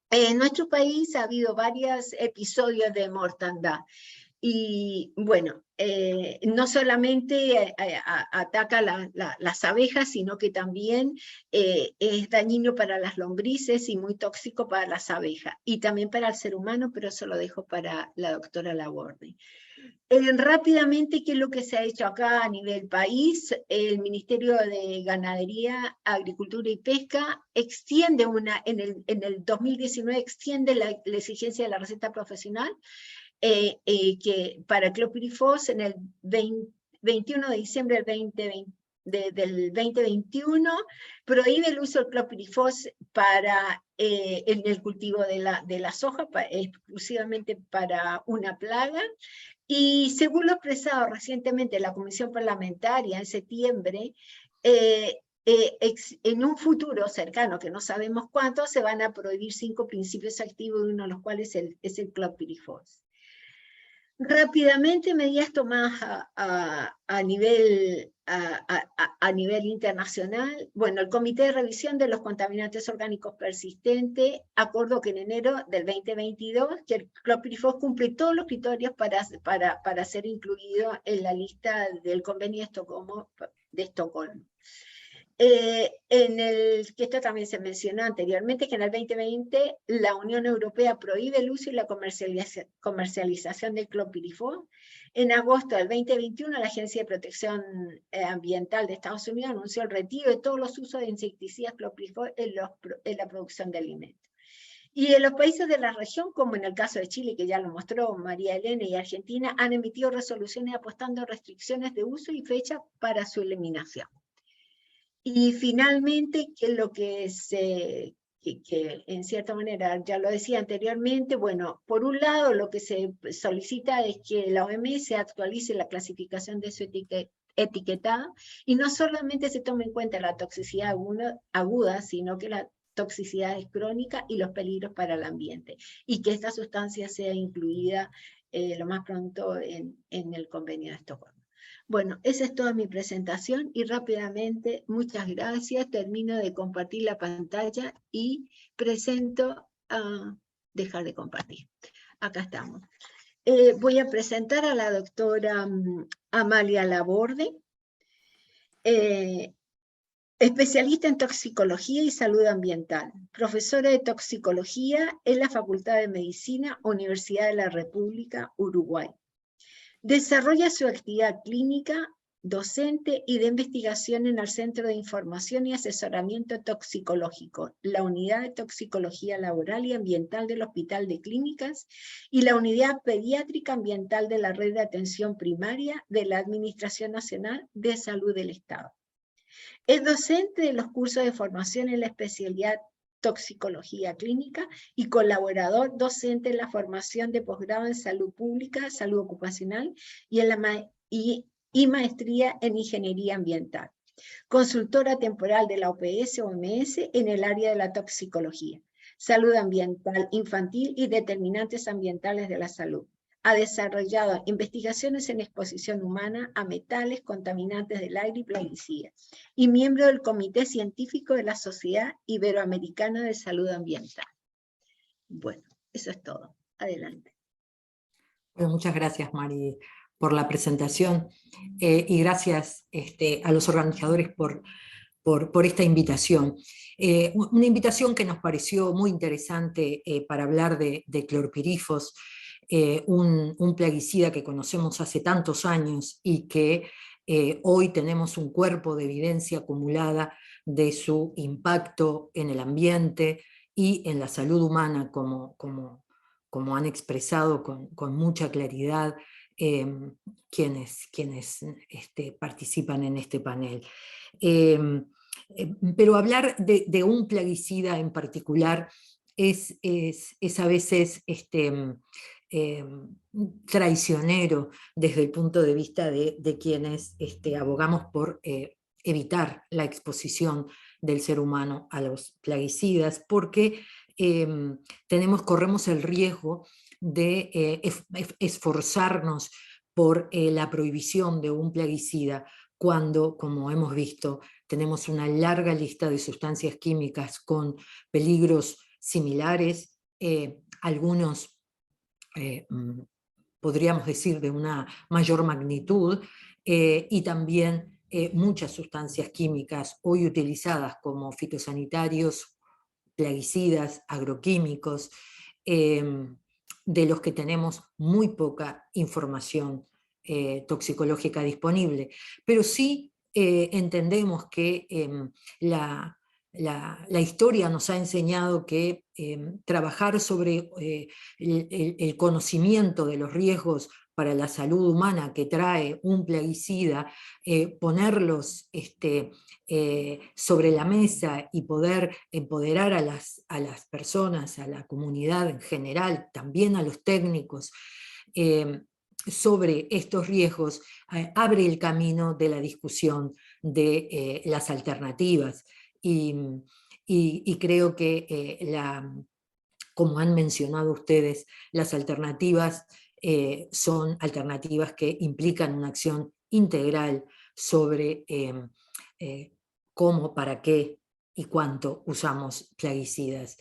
[SPEAKER 6] En nuestro país ha habido varios episodios de mortandad. Y bueno, no solamente ataca las abejas, sino que también es dañino para las lombrices y muy tóxico para las abejas. Y también para el ser humano, pero eso lo dejo para la doctora Laborde. Rápidamente, ¿qué es lo que se ha hecho acá a nivel país? El Ministerio de Ganadería, Agricultura y Pesca extiende en el 2019 extiende la exigencia de la receta profesional, que para clorpirifos en el 21 de diciembre del 2021 prohíbe el uso del clorpirifos en el cultivo de la soja, exclusivamente para una plaga. Y según lo expresado recientemente en la Comisión Parlamentaria en septiembre, en un futuro cercano, que no sabemos cuánto, se van a prohibir 5 principios activos, uno de los cuales es el clorpirifos. Rápidamente, medidas tomadas a nivel internacional. Bueno, el Comité de Revisión de los Contaminantes Orgánicos Persistentes acordó que en enero del 2022 que el clorpirifos cumple todos los criterios para ser incluido en la lista del Convenio de Estocolmo. Que esto también se mencionó anteriormente, que en el 2020 la Unión Europea prohíbe el uso y la comercialización del clorpirifos. En agosto del 2021 la Agencia de Protección Ambiental de Estados Unidos anunció el retiro de todos los usos de insecticidas clorpirifos en la producción de alimentos. Y en los países de la región, como en el caso de Chile, que ya lo mostró María Elena, y Argentina, han emitido resoluciones apostando a restricciones de uso y fecha para su eliminación. Y finalmente, que lo que en cierta manera, ya lo decía anteriormente, bueno, por un lado lo que se solicita es que la OMS actualice la clasificación de su etiquetado, y no solamente se tome en cuenta la toxicidad aguda, sino que la toxicidad es crónica y los peligros para el ambiente, y que esta sustancia sea incluida lo más pronto en el Convenio de Estocolmo. Bueno, esa es toda mi presentación y rápidamente, muchas gracias, termino de compartir la pantalla y presento a dejar de compartir. Acá estamos. Voy a presentar a la doctora Amalia Laborde. Especialista en toxicología y salud ambiental. Profesora de toxicología en la Facultad de Medicina, Universidad de la República, Uruguay. Desarrolla su actividad clínica, docente y de investigación en el Centro de Información y Asesoramiento Toxicológico, la Unidad de Toxicología Laboral y Ambiental del Hospital de Clínicas y la Unidad Pediátrica Ambiental de la Red de Atención Primaria de la Administración Nacional de Salud del Estado. Es docente de los cursos de formación en la especialidad Toxicología Clínica y colaborador docente en la formación de posgrado en Salud Pública, Salud Ocupacional y maestría en Ingeniería Ambiental. Consultora temporal de la OPS-OMS en el área de la toxicología, salud ambiental infantil y determinantes ambientales de la salud. Ha desarrollado investigaciones en exposición humana a metales, contaminantes del aire y plaguicidas, y miembro del Comité Científico de la Sociedad Iberoamericana de Salud Ambiental. Bueno, eso es todo. Adelante.
[SPEAKER 7] Bueno, muchas gracias, Mari, por la presentación, y gracias a los organizadores por esta invitación. Una invitación que nos pareció muy interesante para hablar de clorpirifos, un plaguicida que conocemos hace tantos años y que hoy tenemos un cuerpo de evidencia acumulada de su impacto en el ambiente y en la salud humana, como han expresado con mucha claridad quienes participan en este panel. Pero hablar de un plaguicida en particular es a veces traicionero desde el punto de vista de quienes abogamos por evitar la exposición del ser humano a los plaguicidas, porque corremos el riesgo de esforzarnos por la prohibición de un plaguicida, cuando, como hemos visto, tenemos una larga lista de sustancias químicas con peligros similares, algunos podríamos decir de una mayor magnitud, y también muchas sustancias químicas hoy utilizadas como fitosanitarios, plaguicidas, agroquímicos, de los que tenemos muy poca información toxicológica disponible. Pero sí entendemos que la historia nos ha enseñado que trabajar sobre el conocimiento de los riesgos para la salud humana que trae un plaguicida, ponerlos sobre la mesa y poder empoderar a las personas, a la comunidad en general, también a los técnicos, sobre estos riesgos, abre el camino de la discusión de las alternativas. Y creo que, como han mencionado ustedes, las alternativas son alternativas que implican una acción integral sobre cómo, para qué y cuánto usamos plaguicidas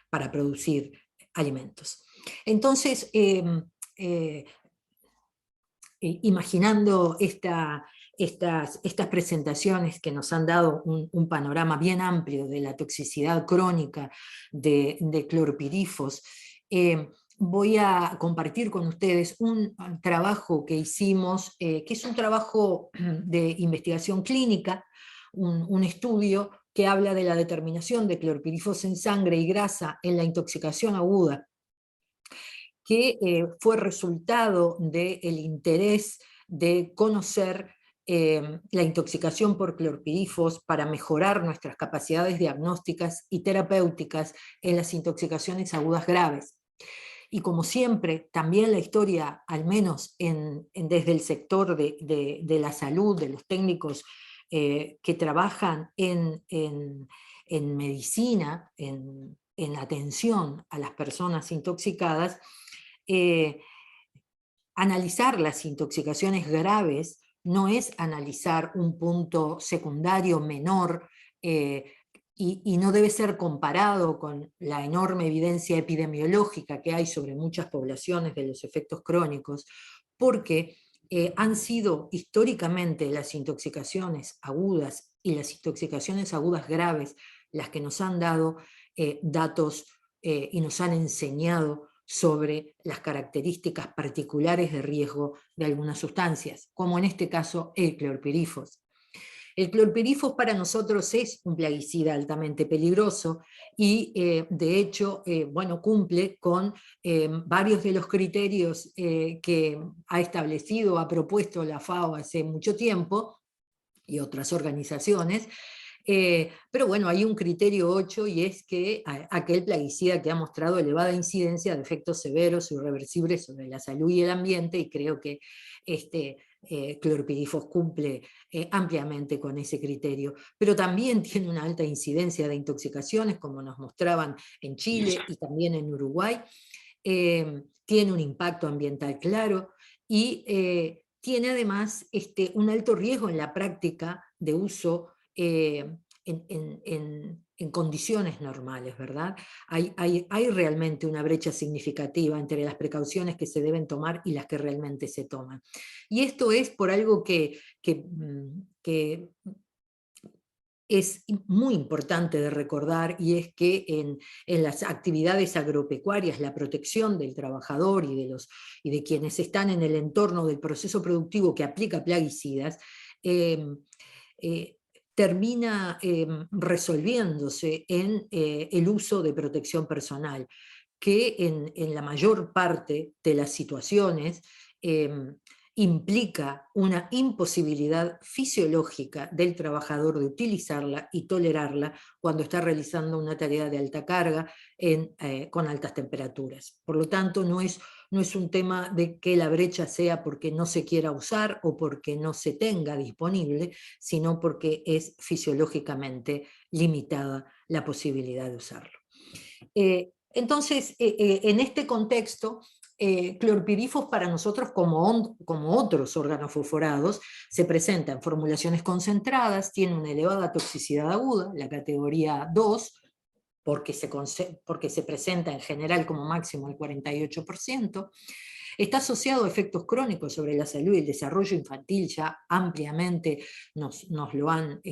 [SPEAKER 7] para producir alimentos. Entonces, imaginando estas presentaciones que nos han dado un panorama bien amplio de la toxicidad crónica de clorpirifos, voy a compartir con ustedes un trabajo que hicimos, que es un trabajo de investigación clínica, un estudio que habla de la determinación de clorpirifos en sangre y grasa en la intoxicación aguda, que fue resultado del interés de conocer la intoxicación por clorpirifos para mejorar nuestras capacidades diagnósticas y terapéuticas en las intoxicaciones agudas graves. Y como siempre, también la historia, al menos desde el sector de la salud, de los técnicos que trabajan en medicina, en atención a las personas intoxicadas, analizar las intoxicaciones graves no es analizar un punto secundario menor, y no debe ser comparado con la enorme evidencia epidemiológica que hay sobre muchas poblaciones de los efectos crónicos, porque han sido históricamente las intoxicaciones agudas y las intoxicaciones agudas graves las que nos han dado datos y nos han enseñado sobre las características particulares de riesgo de algunas sustancias, como en este caso el clorpirifos. El clorpirifos para nosotros es un plaguicida altamente peligroso y de hecho bueno, cumple con varios de los criterios que ha establecido, ha propuesto la FAO hace mucho tiempo y otras organizaciones. Pero bueno, hay un criterio 8 y es que aquel plaguicida que ha mostrado elevada incidencia de efectos severos e irreversibles sobre la salud y el ambiente, y creo que clorpirifos cumple ampliamente con ese criterio, pero también tiene una alta incidencia de intoxicaciones, como nos mostraban en Chile y también en Uruguay, tiene un impacto ambiental claro y tiene además un alto riesgo en la práctica de uso en condiciones normales, ¿verdad? Hay realmente una brecha significativa entre las precauciones que se deben tomar y las que realmente se toman. Y esto es por algo que es muy importante de recordar, y es que en las actividades agropecuarias la protección del trabajador y de quienes están en el entorno del proceso productivo que aplica plaguicidas termina resolviéndose en el uso de protección personal, que en la mayor parte de las situaciones implica una imposibilidad fisiológica del trabajador de utilizarla y tolerarla cuando está realizando una tarea de alta carga con altas temperaturas. Por lo tanto, no es un tema de que la brecha sea porque no se quiera usar o porque no se tenga disponible, sino porque es fisiológicamente limitada la posibilidad de usarlo. Entonces, en este contexto, clorpirifos para nosotros, como otros organofosforados, se presenta en formulaciones concentradas, tiene una elevada toxicidad aguda, la categoría 2, porque se presenta en general como máximo el 48%, está asociado a efectos crónicos sobre la salud y el desarrollo infantil, ya ampliamente nos lo han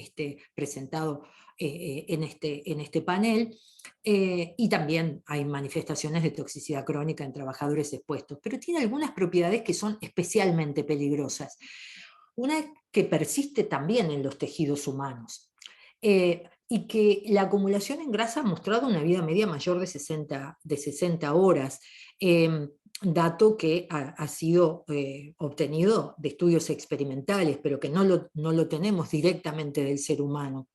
[SPEAKER 7] presentado en este panel, y también hay manifestaciones de toxicidad crónica en trabajadores expuestos, pero tiene algunas propiedades que son especialmente peligrosas. Una es que persiste también en los tejidos humanos, y que la acumulación en grasa ha mostrado una vida media mayor de 60 horas, dato que ha sido obtenido de estudios experimentales, pero que no lo tenemos directamente del ser humano.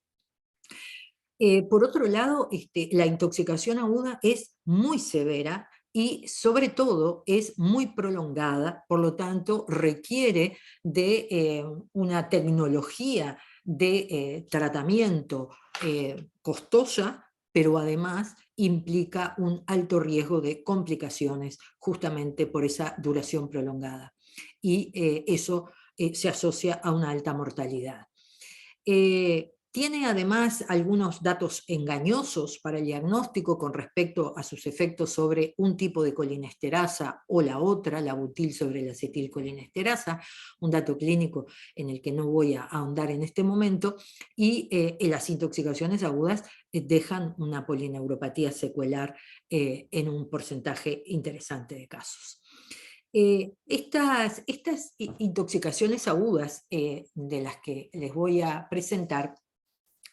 [SPEAKER 7] Por otro lado, la intoxicación aguda es muy severa y sobre todo es muy prolongada, por lo tanto requiere de una tecnología de tratamiento costosa, pero además implica un alto riesgo de complicaciones justamente por esa duración prolongada. Y eso se asocia a una alta mortalidad. Tiene además algunos datos engañosos para el diagnóstico con respecto a sus efectos sobre un tipo de colinesterasa o la otra, la butil sobre la acetilcolinesterasa, un dato clínico en el que no voy a ahondar en este momento, y las intoxicaciones agudas dejan una polineuropatía secuelar en un porcentaje interesante de casos. Estas intoxicaciones agudas de las que les voy a presentar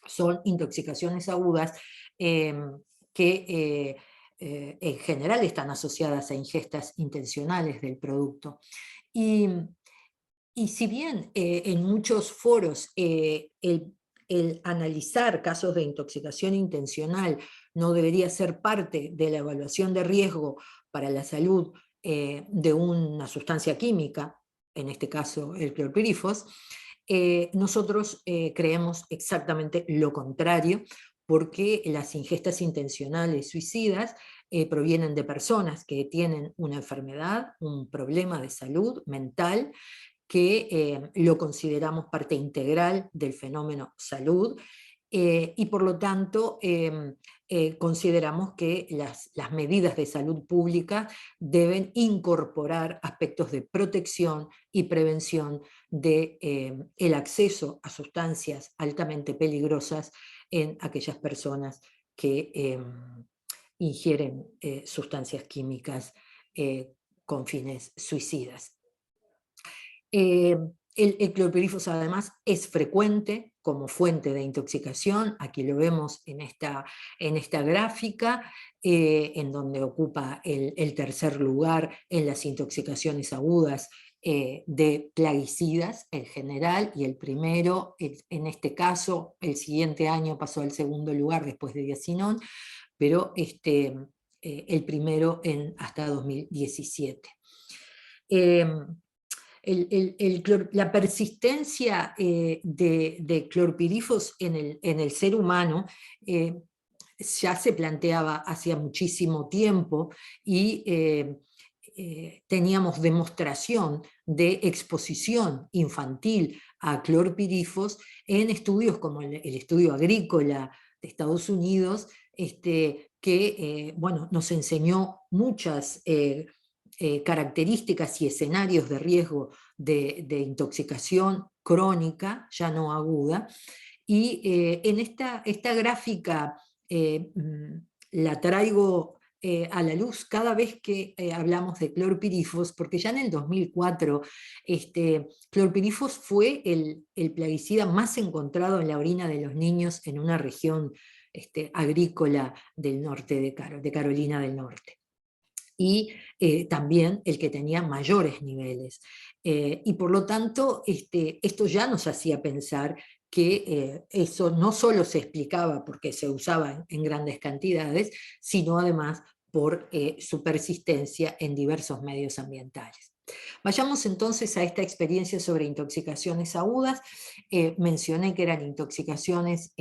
[SPEAKER 7] son intoxicaciones agudas que en general están asociadas a ingestas intencionales del producto. Y si bien en muchos foros el analizar casos de intoxicación intencional no debería ser parte de la evaluación de riesgo para la salud de una sustancia química, en este caso el clorpirifos, nosotros creemos exactamente lo contrario, porque las ingestas intencionales suicidas provienen de personas que tienen una enfermedad, un problema de salud mental, que lo consideramos parte integral del fenómeno salud, y por lo tanto consideramos que las medidas de salud pública deben incorporar aspectos de protección y prevención del acceso a sustancias altamente peligrosas en aquellas personas que ingieren sustancias químicas con fines suicidas. El clorpirifos además es frecuente como fuente de intoxicación, aquí lo vemos en esta gráfica, en donde ocupa el tercer lugar en las intoxicaciones agudas de plaguicidas en general, y el primero, en este caso, el siguiente año pasó al segundo lugar después de diacinón, pero el primero hasta 2017. La persistencia de clorpirifos en el ser humano ya se planteaba hacía muchísimo tiempo, y teníamos demostración de exposición infantil a clorpirifos en estudios como el estudio agrícola de Estados Unidos, que bueno, nos enseñó muchas características y escenarios de riesgo de intoxicación crónica, ya no aguda. Y en esta gráfica la traigo a la luz cada vez que hablamos de clorpirifos, porque ya en el 2004 clorpirifos fue el plaguicida más encontrado en la orina de los niños en una región agrícola del norte de Carolina del Norte. Y también el que tenía mayores niveles. Y por lo tanto, esto ya nos hacía pensar que eso no solo se explicaba porque se usaba en grandes cantidades, sino además por su persistencia en diversos medios ambientales. Vayamos entonces a esta experiencia sobre intoxicaciones agudas. Mencioné que eran intoxicaciones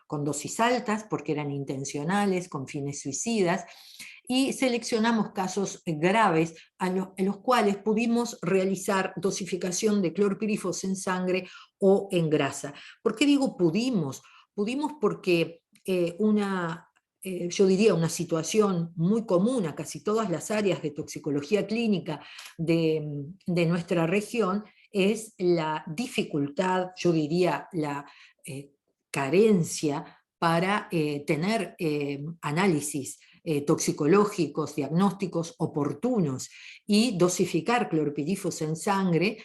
[SPEAKER 7] con dosis altas, porque eran intencionales, con fines suicidas, y seleccionamos casos graves en los cuales pudimos realizar dosificación de clorpirifos en sangre o en grasa. ¿Por qué digo pudimos? Pudimos porque yo diría una situación muy común a casi todas las áreas de toxicología clínica de nuestra región es la dificultad, yo diría la carencia para tener análisis toxicológicos, diagnósticos oportunos, y dosificar clorpirifos en sangre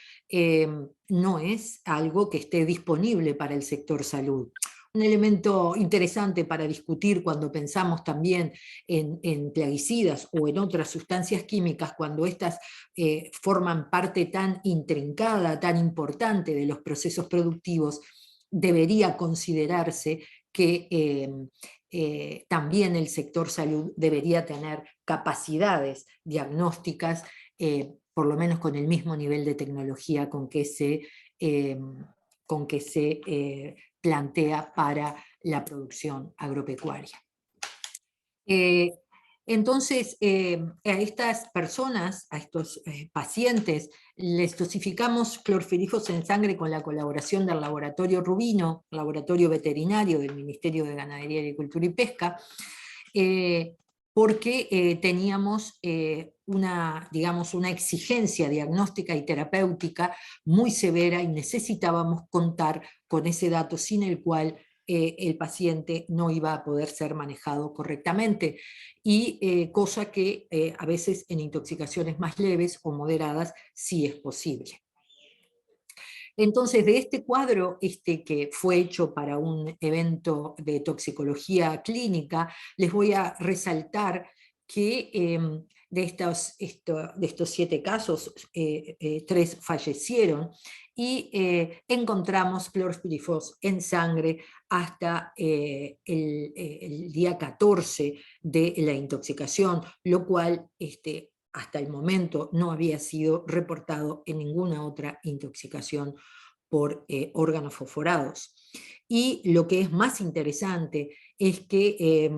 [SPEAKER 7] no es algo que esté disponible para el sector salud. Un elemento interesante para discutir cuando pensamos también en plaguicidas o en otras sustancias químicas, cuando éstas forman parte tan intrincada, tan importante de los procesos productivos, debería considerarse que también el sector salud debería tener capacidades diagnósticas, por lo menos con el mismo nivel de tecnología con que se plantea para la producción agropecuaria. Entonces, a estas personas, a estos pacientes, les dosificamos clorpirifos en sangre con la colaboración del laboratorio Rubino, laboratorio veterinario del Ministerio de Ganadería, Agricultura y Pesca, porque teníamos digamos, una exigencia diagnóstica y terapéutica muy severa, y necesitábamos contar con ese dato sin el cual el paciente no iba a poder ser manejado correctamente, y cosa que a veces en intoxicaciones más leves o moderadas sí es posible. Entonces, de este cuadro que fue hecho para un evento de toxicología clínica, les voy a resaltar que de estos 7 casos, 3 fallecieron, y encontramos clorpirifos en sangre hasta el día 14 de la intoxicación, lo cual hasta el momento no había sido reportado en ninguna otra intoxicación por órganos fosforados. Y lo que es más interesante es que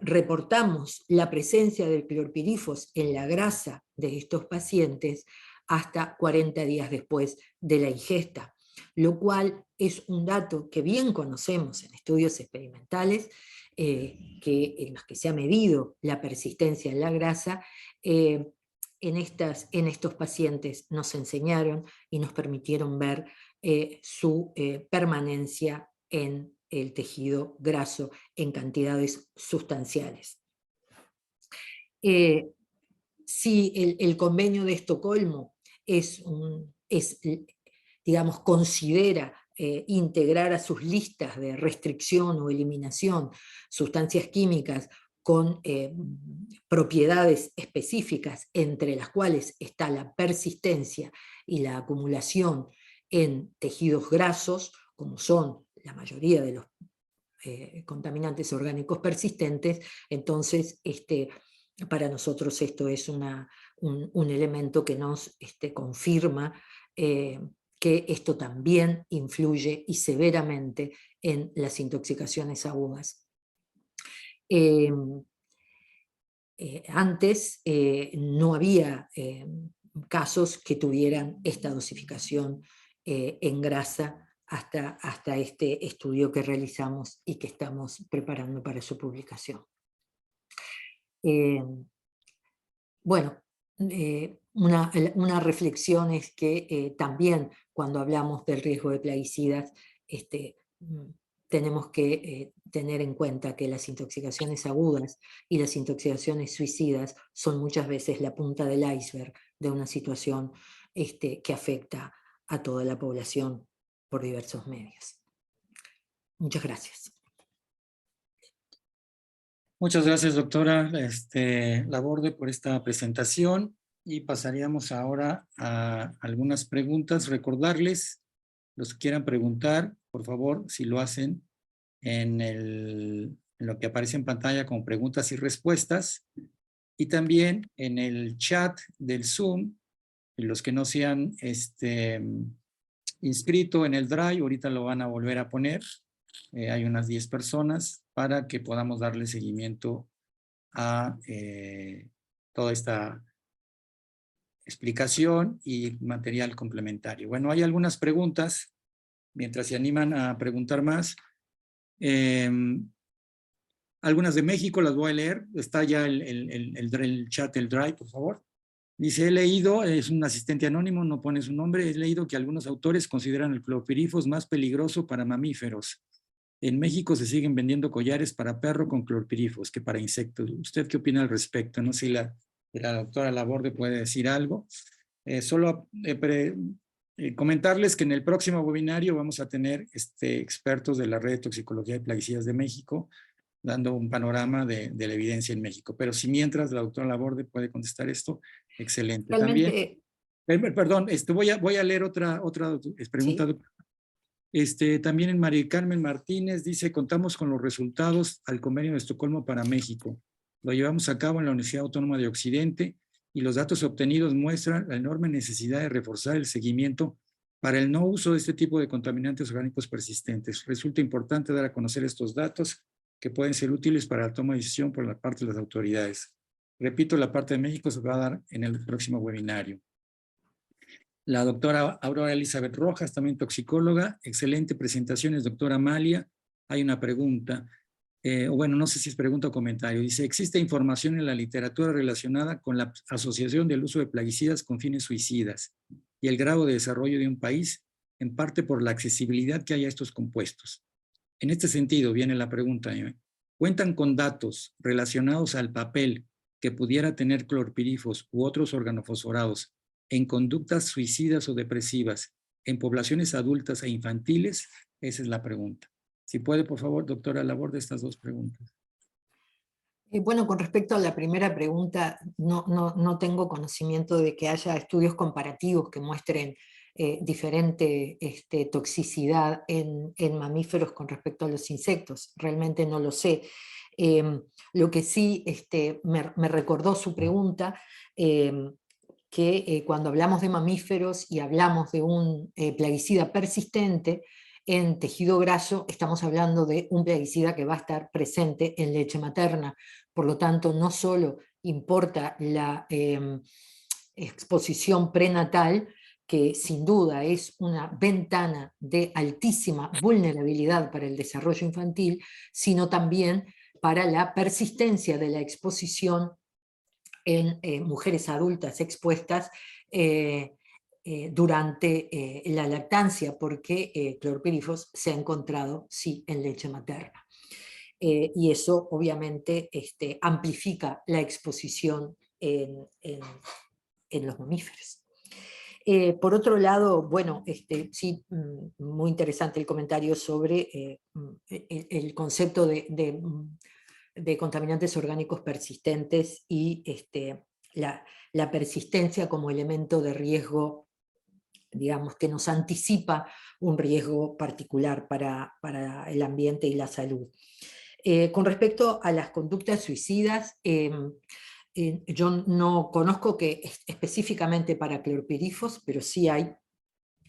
[SPEAKER 7] reportamos la presencia de clorpirifos en la grasa de estos pacientes hasta 40 días después de la ingesta. lo cual es un dato que bien conocemos en estudios experimentales, en los que se ha medido la persistencia en la grasa. En estos pacientes nos enseñaron y nos permitieron ver su permanencia en el tejido graso en cantidades sustanciales. Si el convenio de Estocolmo digamos, considera integrar a sus listas de restricción o eliminación sustancias químicas con propiedades específicas, entre las cuales está la persistencia y la acumulación en tejidos grasos, como son la mayoría de los contaminantes orgánicos persistentes. Entonces, para nosotros esto es un elemento que nos confirma que esto también influye y severamente en las intoxicaciones agudas. Antes no había casos que tuvieran esta dosificación en grasa hasta este estudio que realizamos y que estamos preparando para su publicación. Bueno, una reflexión es que también cuando hablamos del riesgo de plaguicidas, tenemos que tener en cuenta que las intoxicaciones agudas y las intoxicaciones suicidas son muchas veces la punta del iceberg de una situación que afecta a toda la población por diversos medios. Muchas gracias.
[SPEAKER 1] Muchas gracias, doctora Laborde, por esta presentación, y pasaríamos ahora a algunas preguntas. Recordarles, los que quieran preguntar, por favor, si lo hacen en lo que aparece en pantalla como preguntas y respuestas, y también en el chat del Zoom, y los que no se han inscrito en el Drive, ahorita lo van a volver a poner. Hay unas 10 personas para que podamos darle seguimiento a toda esta explicación y material complementario. Bueno, hay algunas preguntas, mientras se animan a preguntar más. Algunas de México las voy a leer. Está ya el chat, el Drive, por favor. Dice, he leído, es un asistente anónimo, no pone su nombre, he leído que algunos autores consideran el clorpirifos más peligroso para mamíferos. En México se siguen vendiendo collares para perro con clorpirifos que para insectos. ¿Usted qué opina al respecto? No sé si la doctora Laborde puede decir algo. Solo comentarles que en el próximo webinario vamos a tener expertos de la Red de Toxicología y Plaguicidas de México dando un panorama de la evidencia en México. Pero si mientras la doctora Laborde puede contestar esto, excelente.
[SPEAKER 7] Realmente,
[SPEAKER 1] también, perdón, voy a leer otra pregunta.
[SPEAKER 7] Sí.
[SPEAKER 1] También en María Carmen Martínez dice, contamos con los resultados al convenio de Estocolmo para México. Lo llevamos a cabo en la Universidad Autónoma de Occidente y los datos obtenidos muestran la enorme necesidad de reforzar el seguimiento para el no uso de este tipo de contaminantes orgánicos persistentes. Resulta importante dar a conocer estos datos que pueden ser útiles para la toma de decisión por la parte de las autoridades. Repito, la parte de México se va a dar en el próximo webinario. La doctora Aurora Elizabeth Rojas, también toxicóloga. Excelente presentaciones, doctora Amalia. Hay una pregunta, bueno, no sé si es pregunta o comentario. Dice, ¿existe información en la literatura relacionada con la asociación del uso de plaguicidas con fines suicidas y el grado de desarrollo de un país, en parte por la accesibilidad que hay a estos compuestos? En este sentido, viene la pregunta. ¿Cuentan con datos relacionados al papel que pudiera tener clorpirifos u otros organofosforados en conductas suicidas o depresivas en poblaciones adultas e infantiles? Esa es la pregunta. Si puede, por favor, doctora Laborde, estas dos preguntas.
[SPEAKER 7] Bueno, con respecto a la primera pregunta, no tengo conocimiento de que haya estudios comparativos que muestren diferente toxicidad en mamíferos con respecto a los insectos. Realmente no lo sé. Lo que sí me recordó su pregunta, que cuando hablamos de mamíferos y hablamos de un plaguicida persistente en tejido graso, estamos hablando de un plaguicida que va a estar presente en leche materna. Por lo tanto, no solo importa la exposición prenatal, que sin duda es una ventana de altísima vulnerabilidad para el desarrollo infantil, sino también para la persistencia de la exposición en mujeres adultas expuestas durante la lactancia, porque clorpirifos se ha encontrado, sí, en leche materna. Y eso obviamente amplifica la exposición en los mamíferos. Por otro lado, bueno, sí, muy interesante el comentario sobre el concepto de contaminantes orgánicos persistentes y la persistencia como elemento de riesgo, digamos, que nos anticipa un riesgo particular para el ambiente y la salud. Con respecto a las conductas suicidas, yo no conozco que específicamente para clorpirifos, pero sí hay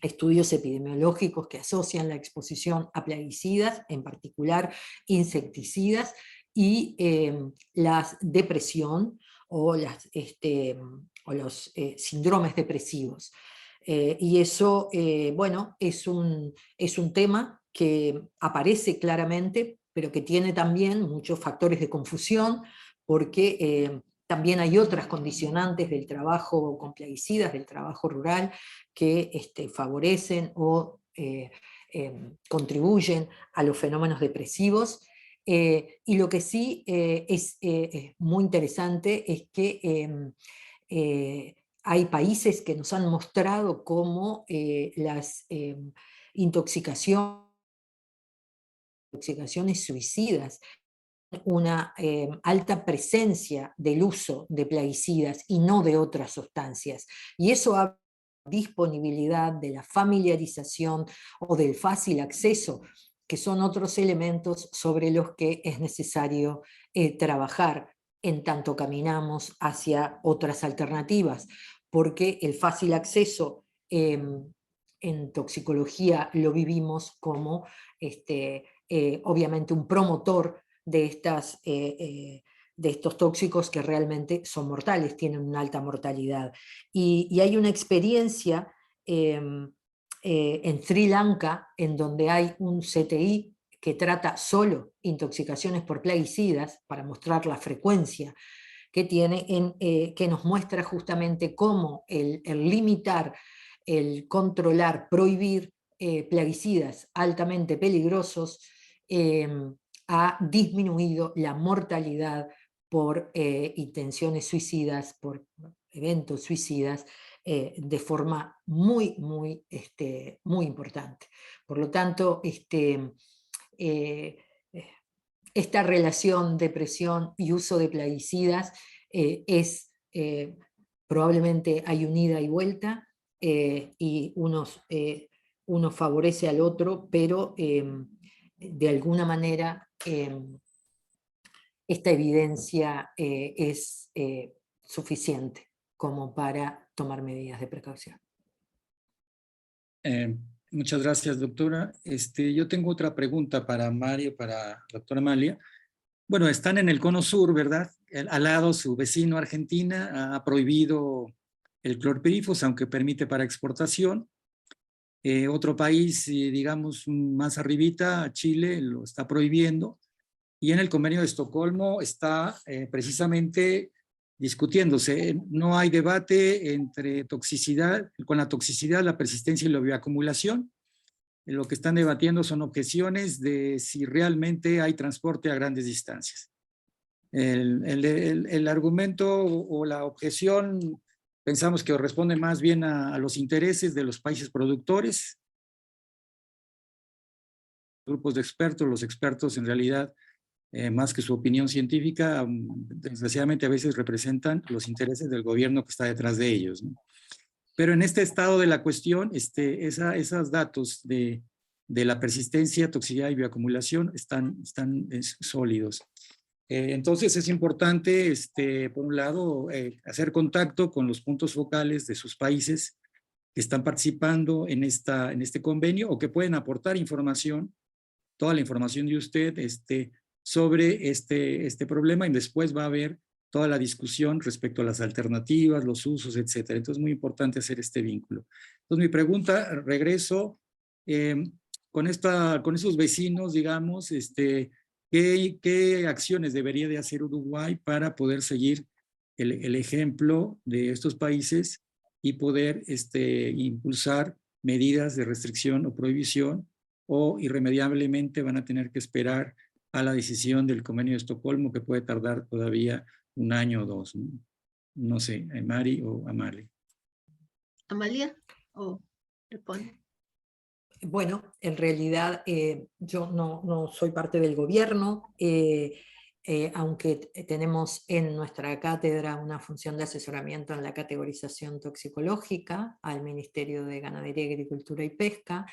[SPEAKER 7] estudios epidemiológicos que asocian la exposición a plaguicidas, en particular insecticidas, y la depresión o los síndromes depresivos. Y eso, bueno, es un tema que aparece claramente, pero que tiene también muchos factores de confusión, porque también hay otras condicionantes del trabajo con plaguicidas, del trabajo rural, que favorecen o contribuyen a los fenómenos depresivos. Y lo que sí es muy interesante es que hay países que nos han mostrado cómo las intoxicaciones suicidas, una alta presencia del uso de plaguicidas y no de otras sustancias. Y eso habla de la disponibilidad, de la familiarización o del fácil acceso, que son otros elementos sobre los que es necesario trabajar en tanto caminamos hacia otras alternativas, porque el fácil acceso en toxicología lo vivimos como obviamente un promotor de estos tóxicos que realmente son mortales, tienen una alta mortalidad. Y hay una experiencia en Sri Lanka en donde hay un CTI que trata solo intoxicaciones por plaguicidas para mostrar la frecuencia que tiene, que nos muestra justamente cómo el limitar, el controlar, prohibir plaguicidas altamente peligrosos ha disminuido la mortalidad por intenciones suicidas, por eventos suicidas, de forma muy, muy, muy importante. Por lo tanto, esta relación depresión y uso de plaguicidas probablemente hay un ida y vuelta, y uno favorece al otro, pero de alguna manera esta evidencia es suficiente como para tomar medidas de precaución.
[SPEAKER 1] Muchas gracias, doctora. Yo tengo otra pregunta para Mario, para la doctora Amalia. Bueno, están en el cono sur, ¿verdad? Al lado, su vecino Argentina ha prohibido el clorpirifos, aunque permite para exportación. Otro país, digamos, más arribita, Chile, lo está prohibiendo. Y en el convenio de Estocolmo está precisamente discutiéndose. No hay debate entre toxicidad, con la toxicidad, la persistencia y la bioacumulación. Lo que están debatiendo son objeciones de si realmente hay transporte a grandes distancias. El argumento o la objeción pensamos que responde más bien a los intereses de los países productores, grupos de expertos. Los expertos en realidad, más que su opinión científica, desgraciadamente a veces representan los intereses del gobierno que está detrás de ellos, ¿no? Pero en este estado de la cuestión, esos datos de la persistencia, toxicidad y bioacumulación están sólidos. Entonces es importante, por un lado, hacer contacto con los puntos focales de sus países que están participando en este convenio o que pueden aportar información, toda la información de usted sobre este problema, y después va a haber toda la discusión respecto a las alternativas, los usos, etcétera. Entonces es muy importante hacer este vínculo. Entonces mi pregunta, regreso, con esos vecinos, digamos, ¿qué acciones debería de hacer Uruguay para poder seguir el ejemplo de estos países y poder impulsar medidas de restricción o prohibición, o irremediablemente van a tener que esperar a la decisión del Convenio de Estocolmo, que puede tardar todavía 1 año o 2? No sé, Mari o Amalia.
[SPEAKER 6] Amalia, ¿o responde?
[SPEAKER 7] Bueno, en realidad yo no soy parte del gobierno, aunque tenemos en nuestra cátedra una función de asesoramiento en la categorización toxicológica al Ministerio de Ganadería, Agricultura y Pesca,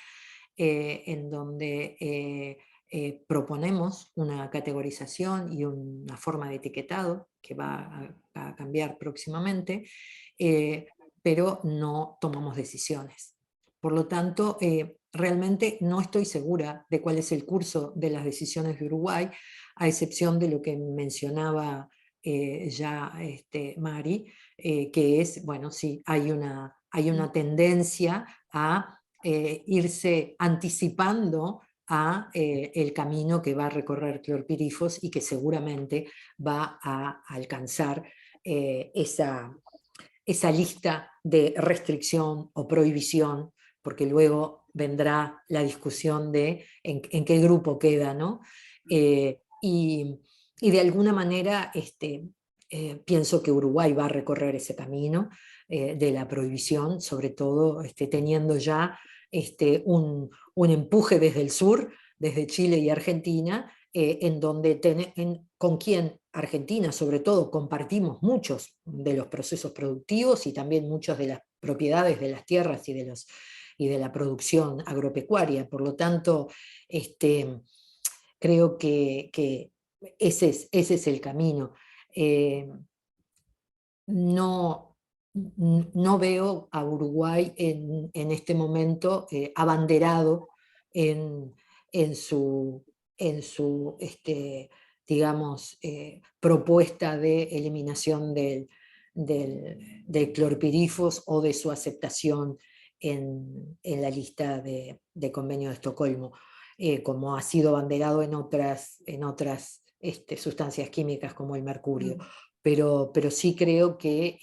[SPEAKER 7] en donde proponemos una categorización y una forma de etiquetado que va a cambiar próximamente, pero no tomamos decisiones. Por lo tanto, realmente no estoy segura de cuál es el curso de las decisiones de Uruguay, a excepción de lo que mencionaba ya Mari, que es, bueno, sí, hay una tendencia a irse anticipando a el camino que va a recorrer clorpirifos y que seguramente va a alcanzar esa lista de restricción o prohibición, porque luego vendrá la discusión de en qué grupo queda, ¿no? Y de alguna manera pienso que Uruguay va a recorrer ese camino de la prohibición, sobre todo teniendo ya un empuje desde el sur, desde Chile y Argentina, en donde con quien Argentina sobre todo compartimos muchos de los procesos productivos y también muchas de las propiedades de las tierras y de la producción agropecuaria. Por lo tanto, creo que ese es el camino. No veo a Uruguay en este momento abanderado en su digamos, propuesta de eliminación del clorpirifos o de su aceptación en la lista de Convenio de Estocolmo, como ha sido abanderado en otras sustancias químicas como el mercurio. Pero sí creo que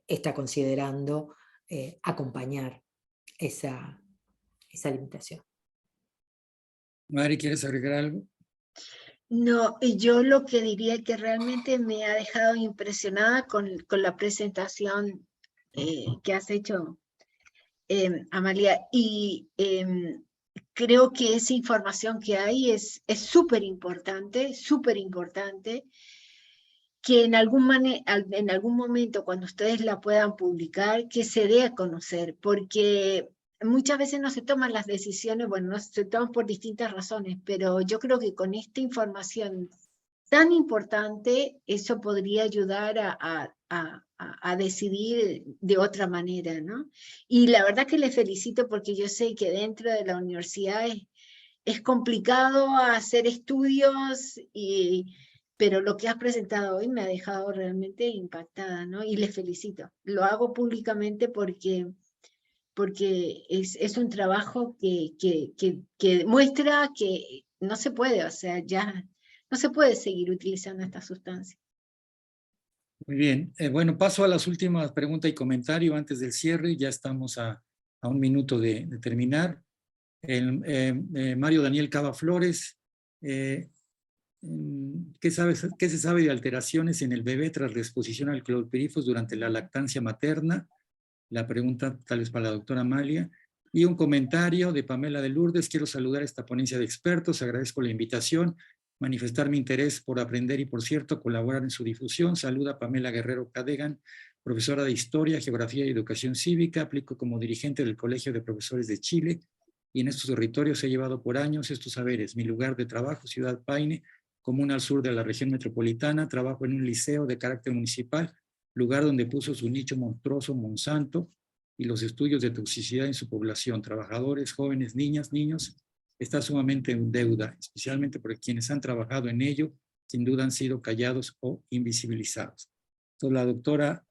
[SPEAKER 7] está considerando acompañar esa limitación.
[SPEAKER 1] Mari, ¿quieres agregar algo?
[SPEAKER 6] No, y yo lo que diría que realmente me ha dejado impresionada con la presentación que has hecho, Amalia, y creo que esa información que hay es súper importante, que en algún momento cuando ustedes la puedan publicar, que se dé a conocer, porque muchas veces no se toman las decisiones, bueno, no se toman por distintas razones, pero yo creo que con esta información tan importante, eso podría ayudar a decidir de otra manera, ¿no? Y la verdad que les felicito porque yo sé que dentro de la universidad es complicado hacer estudios, pero lo que has presentado hoy me ha dejado realmente impactada, ¿no? Y les felicito. Lo hago públicamente porque es un trabajo que muestra que no se puede, o sea, ya no se puede seguir utilizando esta sustancia.
[SPEAKER 1] Muy bien. Bueno, paso a las últimas preguntas y comentarios antes del cierre. Ya estamos a 1 minuto de terminar. Mario Daniel Cava Flores, ¿qué se sabe de alteraciones en el bebé tras la exposición al clorpirifos durante la lactancia materna? La pregunta tal vez para la doctora Amalia. Y un comentario de Pamela de Lourdes. Quiero saludar a esta ponencia de expertos. Agradezco la invitación, manifestar mi interés por aprender y, por cierto, colaborar en su difusión. Saluda Pamela Guerrero Cadegan, profesora de Historia, Geografía y Educación Cívica. Aplico como dirigente del Colegio de Profesores de Chile y en estos territorios he llevado por años estos saberes. Mi lugar de trabajo, Ciudad Paine, comuna al sur de la región metropolitana. Trabajo en un liceo de carácter municipal, lugar donde puso su nicho monstruoso Monsanto y los estudios de toxicidad en su población. Trabajadores, jóvenes, niñas, niños, está sumamente en deuda, especialmente porque quienes han trabajado en ello, sin duda han sido callados o invisibilizados. Entonces la doctora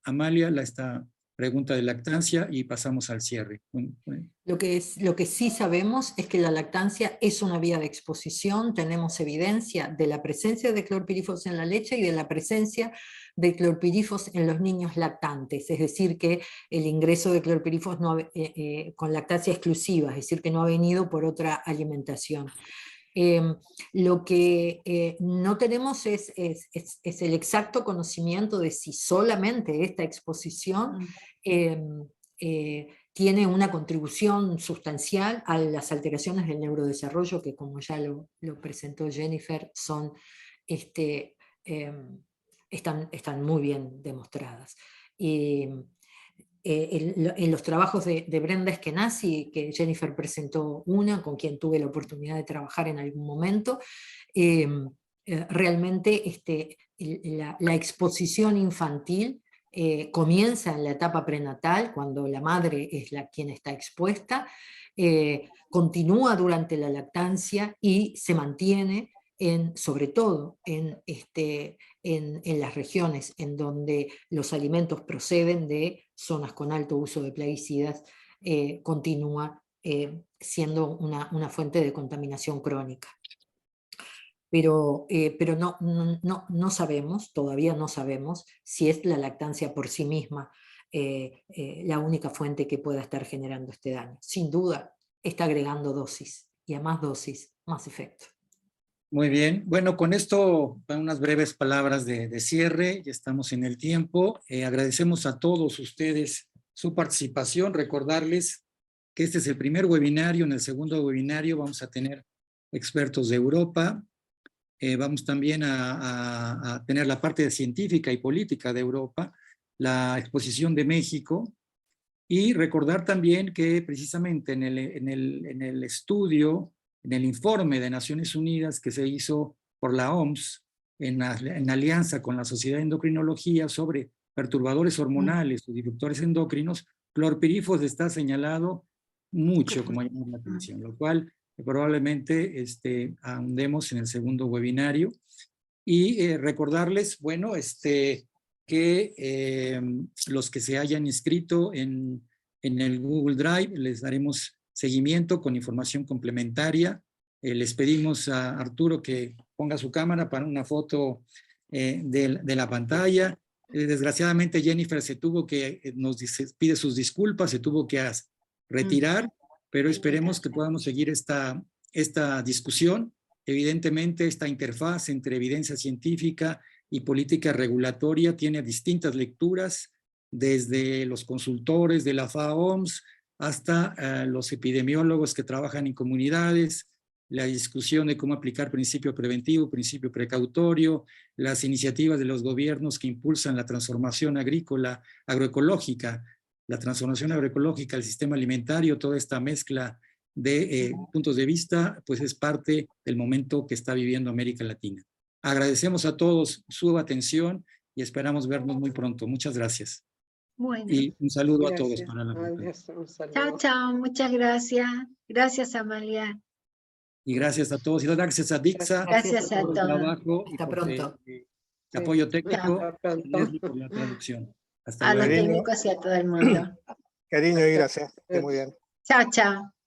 [SPEAKER 1] Amalia la está pregunta de lactancia y pasamos al cierre.
[SPEAKER 7] Lo que sí sabemos es que la lactancia es una vía de exposición. Tenemos evidencia de la presencia de clorpirifos en la leche y de la presencia de clorpirifos en los niños lactantes, es decir, que el ingreso de clorpirifos con lactancia exclusiva, es decir, que no ha venido por otra alimentación. Lo que no tenemos es el exacto conocimiento de si solamente esta exposición tiene una contribución sustancial a las alteraciones del neurodesarrollo, que como ya lo presentó Jennifer, están muy bien demostradas. En los trabajos de Brenda Eskenazi, que Jennifer presentó con quien tuve la oportunidad de trabajar en algún momento, realmente la exposición infantil comienza en la etapa prenatal, cuando la madre es quien está expuesta, continúa durante la lactancia y se mantiene sobre todo en las regiones en donde los alimentos proceden de zonas con alto uso de plaguicidas, continúa siendo una fuente de contaminación crónica. Pero no sabemos, todavía no sabemos, si es la lactancia por sí misma la única fuente que pueda estar generando este daño. Sin duda, está agregando dosis, y a más dosis, más efecto.
[SPEAKER 1] Muy bien, bueno, con esto unas breves palabras de cierre, ya estamos en el tiempo. Agradecemos a todos ustedes su participación, recordarles que este es el primer webinario. En el segundo webinario vamos a tener expertos de Europa, vamos también a tener la parte científica y política de Europa, la exposición de México, y recordar también que precisamente en el estudio, en el informe de Naciones Unidas que se hizo por la OMS en alianza con la Sociedad de Endocrinología sobre perturbadores hormonales o disruptores endocrinos, clorpirifos está señalado mucho como llamar la atención, lo cual probablemente ahondemos en el segundo webinario. Y recordarles, bueno, que los que se hayan inscrito en el Google Drive les daremos seguimiento con información complementaria. Les pedimos a Arturo que ponga su cámara para una foto de la pantalla. Desgraciadamente Jennifer pide sus disculpas, se tuvo que retirar, pero esperemos que podamos seguir esta discusión. Evidentemente, esta interfaz entre evidencia científica y política regulatoria tiene distintas lecturas, desde los consultores de la FAO-OMS hasta los epidemiólogos que trabajan en comunidades, la discusión de cómo aplicar principio preventivo, principio precautorio, las iniciativas de los gobiernos que impulsan la transformación agroecológica, la transformación agroecológica, el sistema alimentario, toda esta mezcla de puntos de vista, pues es parte del momento que está viviendo América Latina. Agradecemos a todos su atención y esperamos vernos muy pronto. Muchas gracias.
[SPEAKER 6] Bueno.
[SPEAKER 1] Y un saludo
[SPEAKER 4] Gracias.
[SPEAKER 1] a todos para la
[SPEAKER 6] Chao, chao. Muchas gracias. Gracias, Amalia.
[SPEAKER 1] Y gracias a todos. Y gracias a Dixa.
[SPEAKER 6] Gracias a
[SPEAKER 1] por el
[SPEAKER 6] todos.
[SPEAKER 1] trabajo y
[SPEAKER 7] Hasta
[SPEAKER 1] por
[SPEAKER 7] pronto.
[SPEAKER 1] el apoyo técnico.
[SPEAKER 4] Hasta pronto.
[SPEAKER 1] Y Leslie por la traducción. Hasta
[SPEAKER 6] A los
[SPEAKER 1] luego.
[SPEAKER 6] técnicos y a todo el mundo.
[SPEAKER 5] Cariño y gracias. Esté muy bien.
[SPEAKER 6] Chao, chao.